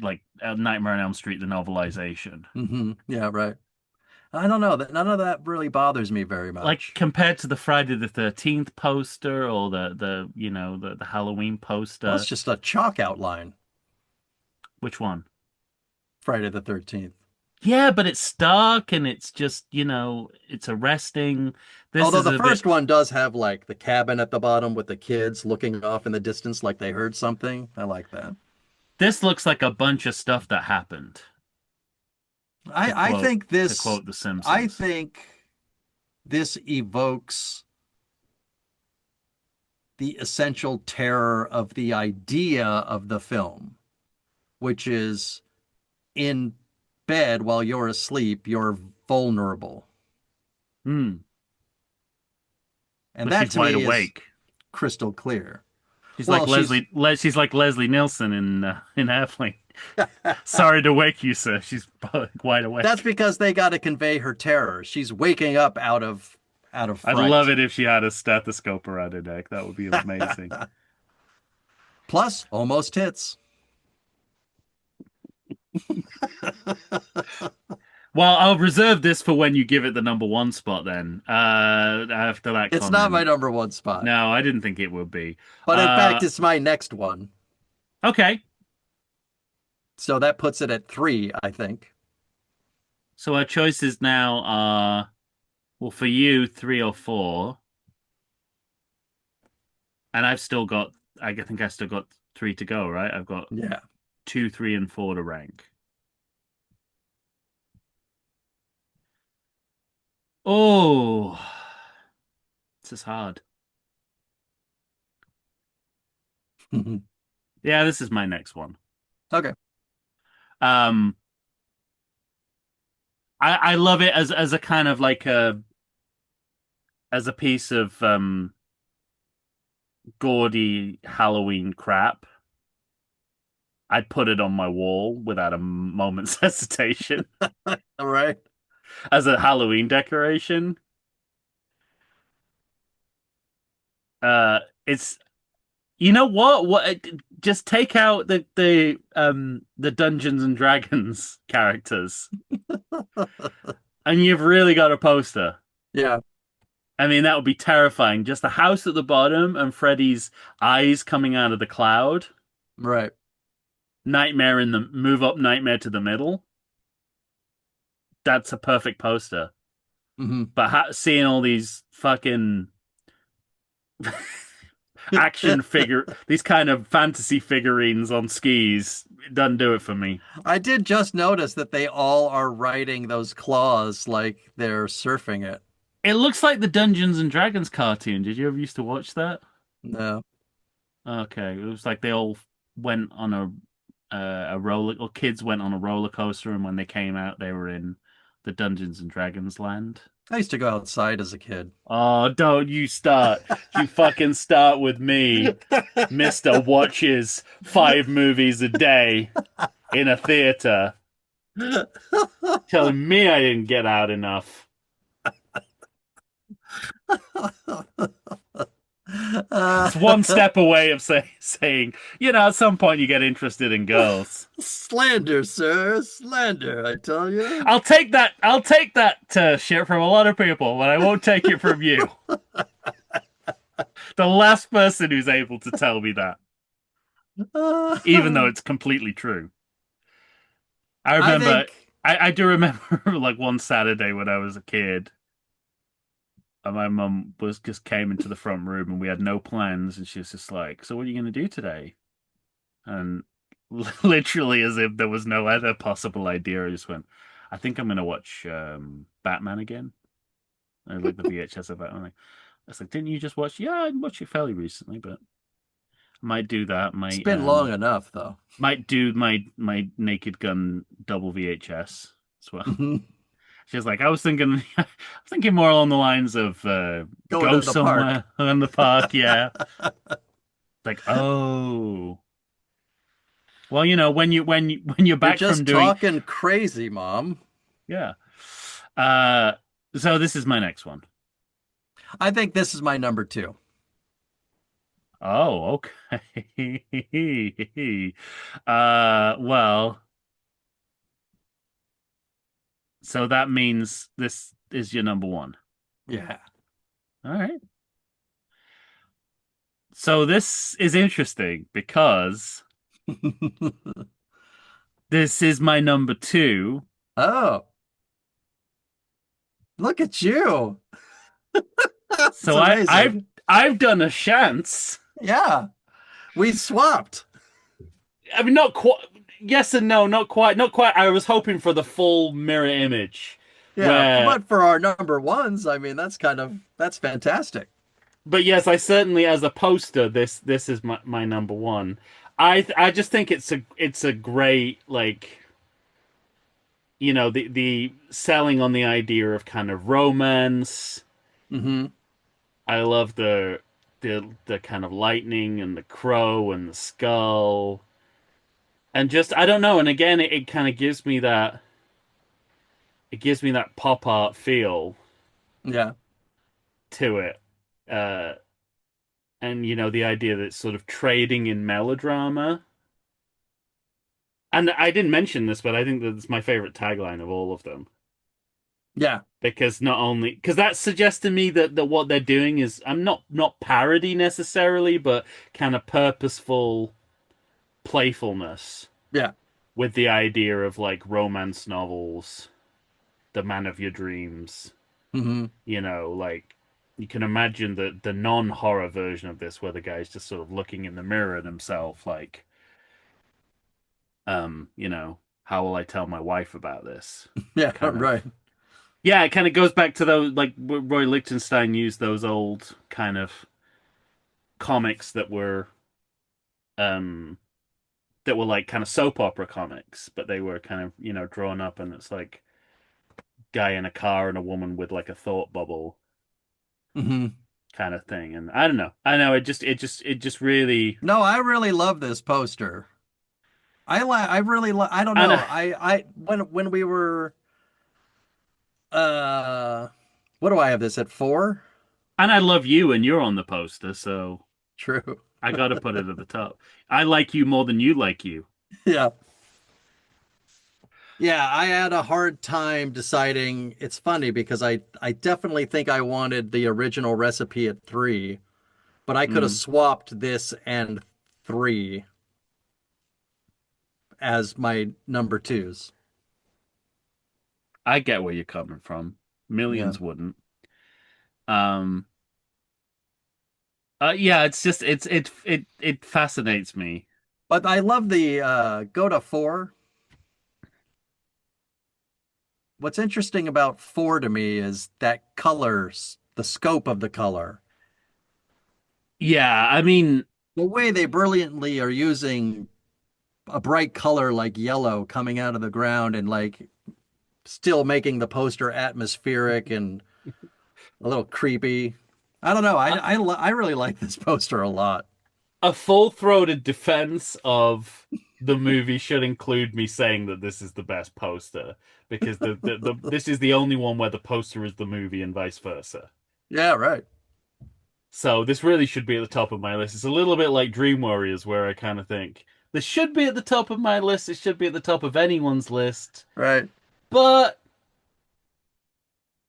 like Nightmare on Elm Street, the novelization. Yeah, right. I don't know that none of that really bothers me very Like much. compared to the Friday the 13th poster or the Halloween Well, it's poster. just a chalk outline, Which one? Friday the 13th. Yeah, but it's stark and it's just, it's arresting. This Although is the a bit. first one does have like the cabin at the bottom with the kids looking off in the distance like they heard something. I like that. This looks like a bunch of stuff that happened, to I quote think to quote The I Simpsons. think this evokes the essential terror of the idea of the film, which is in bed while you're asleep, you're vulnerable. Hmm. And But that she's to wide me is awake. crystal clear. She's like Well, she's She's like Leslie Nielsen in Airplane. Sorry to wake you, sir. She's wide that's awake. because they got to convey her terror. She's waking up out of I'd love fright. it if she had a stethoscope around her neck. That would be amazing. Plus, almost hits. Well, I'll reserve this for when you give it the number one spot then. After that It's not my comment. number one spot, No, I didn't think it would be. but in fact, Uh, it's my next one. okay. So that puts it at three, I think. So our choices now are, well, for you, three or four. And I think I still got three to go, right? I've got Yeah. two, three, and four to rank. Oh. is hard. Yeah, this is my next one. Okay. Um, I love it as a kind of like a as a piece of gaudy Halloween crap. I'd put it on my wall without a moment's hesitation All right. as a Halloween decoration. It's you know what? Just take out the Dungeons and Dragons characters, and you've really got a poster. Yeah. I mean, that would be terrifying. Just the house at the bottom and Freddy's eyes coming out of the cloud. Right. Nightmare in the move up Nightmare to the middle. That's a perfect poster. Hmm. But seeing all these fucking action figure, these kind of fantasy figurines on skis, it doesn't do it for me. I did just notice that they all are riding those claws like they're surfing it. It looks like the Dungeons and Dragons cartoon. Did you ever used to watch that? No. Okay, it was like they all went on a roller, or kids went on a roller coaster, and when they came out, they were in the Dungeons and Dragons land. I used to go outside as a kid. Oh, don't you start. You fucking start with me, Mr. Watches 5 movies a day in a theater, telling me I didn't get out enough. It's one step away of saying, at some point you get interested in girls. Slander, sir. Slander, I tell you. I'll take that. I'll take that shit from a lot of people, but I won't take it from you. The last person who's able to tell me that, even though it's completely true. I I remember. think I do remember like one Saturday when I was a kid, and my mum was just came into the front room and we had no plans, and she was just like, "So what are you going to do today?" And literally, as if there was no other possible idea, I just went, "I think I'm going to watch Batman again." I like the VHS of Batman. I was like, "Didn't you just watch?" Yeah, I watched it fairly recently, but I might do that. it's been long enough, though. Might do my Naked Gun double VHS as well. She's like, I was thinking more along the lines of Going go to the park. somewhere in the park, yeah. Like, oh, well, when you're You're back from just doing, talking crazy, Mom. yeah. Uh, so this is my next one. I think this is my number two. Oh, okay. Well, so that means this is your number one. Yeah. All right. So this is interesting because this is my number two. Oh, look at you. It's So amazing. I've done a chance. Yeah. We swapped. I mean, not quite. Yes and no, not quite. Not quite. I was hoping for the full mirror image, Yeah, where, but for our number ones, I mean, that's fantastic. but yes, I certainly as a poster, this is my number one. I just think it's a great like the selling on the idea of kind of romance. Hmm. I love the kind of lightning and the crow and the skull. And just I don't know, and again it kind of gives me that pop art feel Yeah. to it. Uh and the idea that it's sort of trading in melodrama. And I didn't mention this, but I think that's my favorite tagline of all of them. Yeah. Because not only because that suggests to me that what they're doing is I'm not parody necessarily, but kind of purposeful playfulness Yeah. with the idea of like romance novels, the man of your dreams. Hmm. Like you can imagine the non-horror version of this where the guy's just sort of looking in the mirror at himself like, how will I tell my wife about this? Yeah, Kind of right. Yeah, it kind of goes back to those like Roy Lichtenstein used those old kind of comics um that were like kind of soap opera comics, but they were kind of, drawn up, and it's like guy in a car and a woman with like a thought bubble Hmm. kind of thing. And I don't know. I know it just really. No, I really love this poster. I really I don't And know. I when we were uh what do I have this at 4? I love you, and you're on the poster, so True. I got to put it at the top. I like you more than you like you. Yeah. Yeah, I had a hard time deciding. It's funny because I definitely think I wanted the original recipe at 3, but I could have Mm, swapped this and 3 as my number twos. I get where you're coming from. Yeah. Millions wouldn't. Um, yeah, it's just it fascinates me. But I love the go to 4. What's interesting about 4 to me is that colors, the scope of the color. Yeah, I mean, The way they brilliantly are using a bright color like yellow coming out of the ground and like still making the poster atmospheric and a little creepy. I don't know. I really like this poster a lot. a full-throated defense of the movie should include me saying that this is the best poster because this is the only one where the poster is the movie and vice versa. Yeah, right. So this really should be at the top of my list. It's a little bit like Dream Warriors, where I kind of think this should be at the top of my list. It should be at the top of anyone's list. Right. But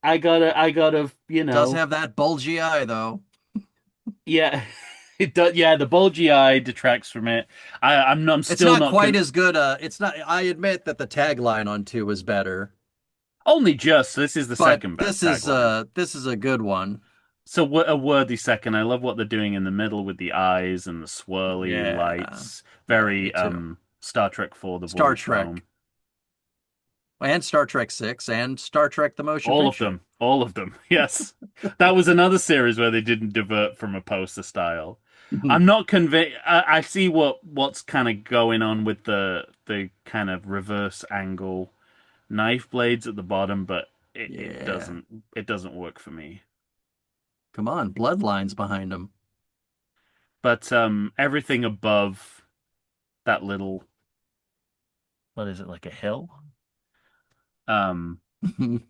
I gotta, Does have that bulgy eye though. yeah, it does. Yeah, the bulgy eye detracts from it. I'm It's still not not quite as good. It's not. I admit that the tagline on 2 is better, only just. This is the but second best tagline. this is a good one. So a worthy second. I love what they're doing in the middle with the eyes and the swirly Yeah. lights. Yeah, me Very too. Star Trek 4, The Star Voyage Home. Trek and Star Trek 6 and Star Trek the Motion All of Picture. them. All of them. Yes. That was another series where they didn't divert from a poster style. I'm not convinced. I see what's kind of going on with the kind of reverse angle knife blades at the bottom, but Yeah. it doesn't work for me. Come on, bloodlines behind them. But everything above that little, what is it, like a hill? Um It's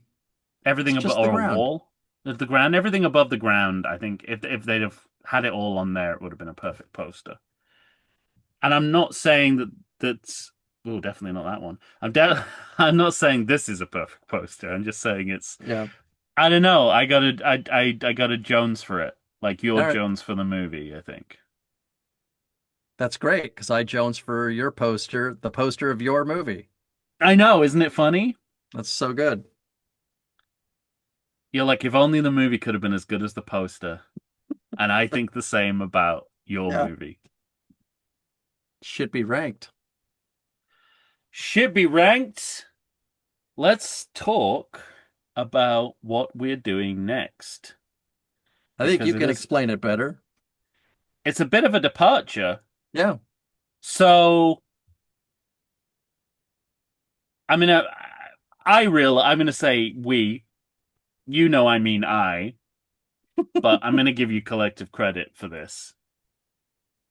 Everything above, just the or a ground. wall of the ground, everything above the ground. I think if they'd have had it all on there, it would have been a perfect poster. And I'm not saying that's oh, definitely not that one. I'm not saying this is a perfect poster. I'm just saying it's. Yeah. I don't know. I got a Jones for it, like your All right. Jones for the movie. I think. That's great because I Jones for your poster, the poster of your movie. I know, isn't it funny? That's so good. You're like, if only the movie could have been as good as the poster. And I think the same about your Yeah. movie. Should be ranked. Should be ranked. Let's talk about what we're doing next I think because you can explain it better. it's a bit of a departure. Yeah. So, I mean, I'm going to say we, I mean but I'm going to give you collective credit for this.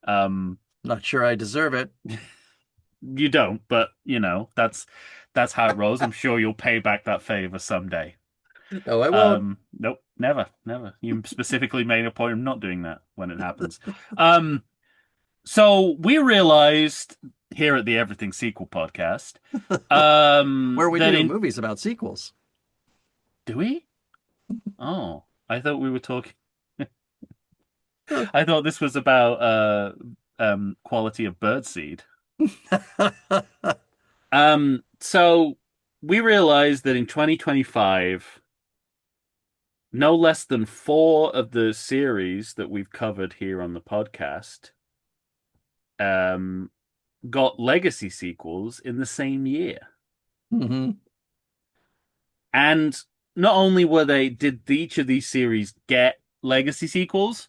Um, Not sure I deserve it. you don't, but that's how it rolls. I'm sure you'll pay back that favor someday. No, I won't. Nope, never, never. You specifically made a point of not doing that when it happens. Um, So we realized here at the Everything Sequel podcast, Where we that do in movies about sequels. do we? Oh, I thought we were talking. I thought this was about quality of birdseed. So we realized that in 2025, no less than four of the series that we've covered here on the podcast um got legacy sequels in the same year. Hmm. And not only were they did each of these series get legacy sequels,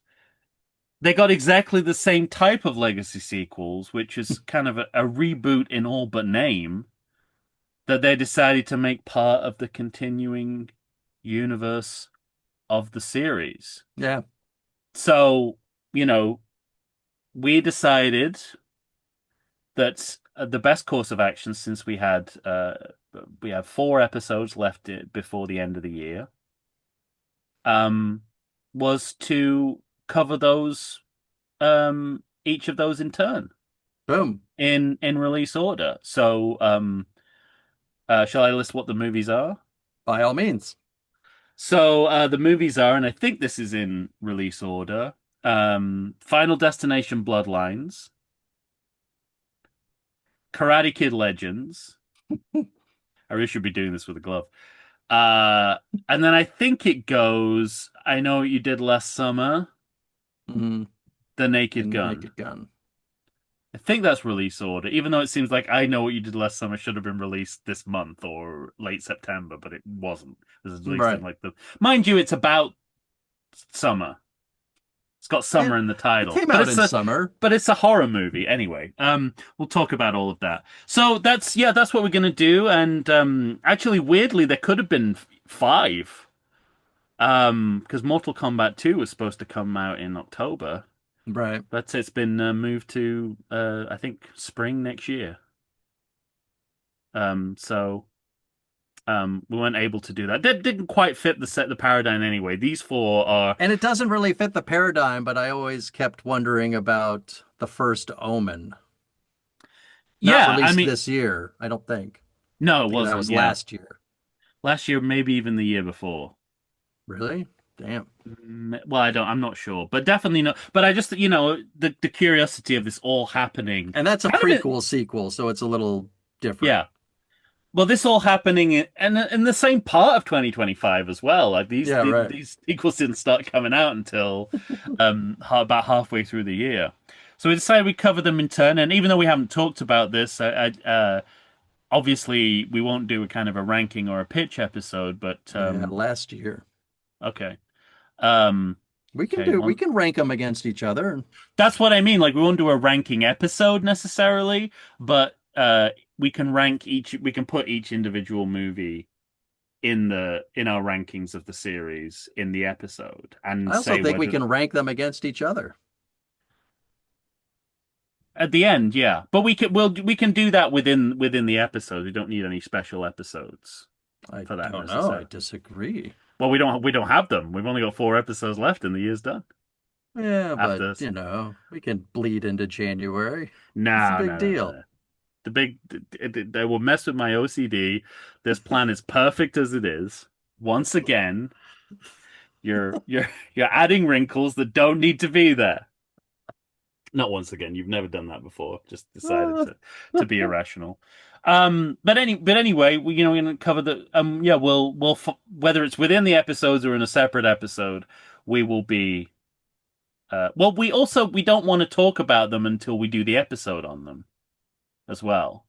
they got exactly the same type of legacy sequels, which is kind of a reboot in all but name, that they decided to make part of the continuing universe of the series. Yeah. So, you know, we decided that the best course of action, since we have 4 episodes left before the end of the year, um, was to cover those each of those in turn Boom. in release order. So, shall I list what the movies are? By all means. So, the movies are, and I think this is in release order. Final Destination Bloodlines, Karate Kid Legends. I really should be doing this with a glove. Uh, and then I think it goes, I Know What You Did Last Summer, Hmm. The Naked And Gun. Naked Gun. I think that's release order, even though it seems like I Know What You Did Last Summer should have been released this month or late September, but it wasn't. It was released in Right. like the, mind you, it's about summer. It's got summer It, in the it title, came out in summer. but it's a horror movie anyway. We'll talk about all of that. So that's what we're gonna do. And actually, weirdly, there could have been five. Because Mortal Kombat 2 was supposed to come out in October, Right. but it's been moved to I think spring next year. So we weren't able to do that. That didn't quite fit the paradigm anyway. These four are And it doesn't really fit the paradigm, but I always kept wondering about the first Omen. Not yeah. I released mean, this year, I don't think. no, I it think that wasn't. was Yeah, last year. last year, maybe even the year before. Really? Damn. Well, I don't. I'm not sure, but definitely not. But I just, the curiosity of this all happening, And that's a kind of, prequel sequel, so it's a little different. yeah. Well, this all happening in the same part of 2025 as well. Like Yeah, right. these sequels didn't start coming out until about halfway through the year. So we decided we cover them in turn. And even though we haven't talked about this, obviously we won't do a kind of a ranking or a pitch episode. But Yeah, last year. okay, um, okay, We well, can rank them against each other. that's what I mean. Like we won't do a ranking episode necessarily, but we can rank each. We can put each individual movie in our rankings of the series in the episode and I also say think we whether can rank them against each other. at the end, yeah. But we can do that within the episode. We don't need any special episodes I for that don't know. I necessarily. disagree. Well, we don't have them. We've only got 4 episodes left, and the year's done. Yeah, but After this, we can bleed into January. It's a no, big no, no, no, deal. no. They will mess with my OCD. This plan is perfect as it is. Once again, you're adding wrinkles that don't need to be there. Not once again. You've never done that before. Just decided to be irrational. But anyway, we're going to cover the yeah. Whether it's within the episodes or in a separate episode, we will be. Well, we don't want to talk about them until we do the episode on them as well,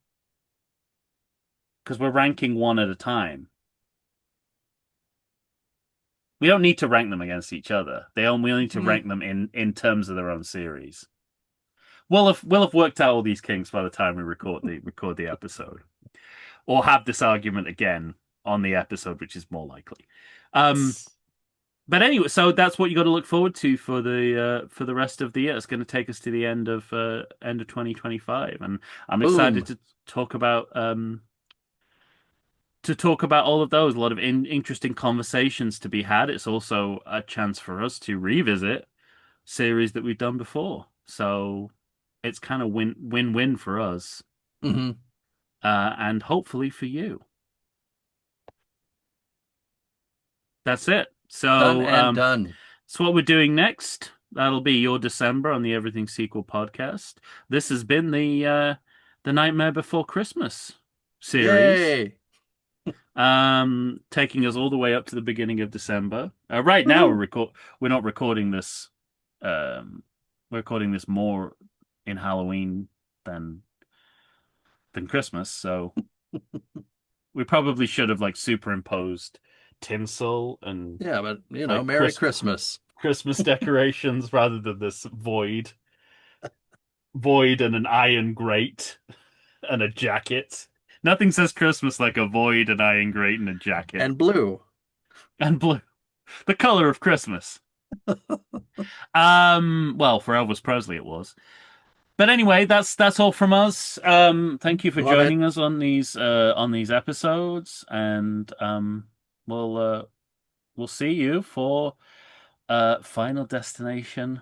because we're ranking one at a time. We don't need to rank them against each other. We only need to Mm, rank them in terms of their own series. We'll have worked out all these kinks by the time we record the episode, or have this argument again on the episode, which is more likely. Um, but anyway, so that's what you got to look forward to for the rest of the year. It's going to take us to the end of 2025, and I'm excited boom. to talk about all of those. A lot of interesting conversations to be had. It's also a chance for us to revisit series that we've done before. So it's kind of win-win for us, Hmm. and hopefully for you. That's it. Done So, and done. so what we're doing next, that'll be your December on the Everything Sequel podcast. This has been the Nightmare Before Christmas series, Yay. taking us all the way up to the beginning of December. Right now Woohoo. we're not recording this. We're recording this more in Halloween than Christmas, so we probably should have like superimposed tinsel and Yeah, but like Merry Christmas. Christmas decorations rather than this void and an iron grate and a jacket. Nothing says Christmas like a void, an iron grate, and a jacket. And blue. And blue, the color of Christmas. Well, for Elvis Presley it was. But anyway, that's all from us. Thank you for Love it. joining us on these episodes, and we'll see you for Final Destination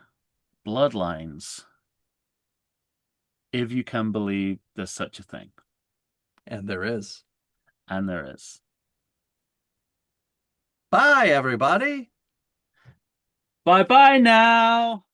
Bloodlines, if you can believe there's such a thing, And there is. and there is. Bye, everybody. Bye bye now.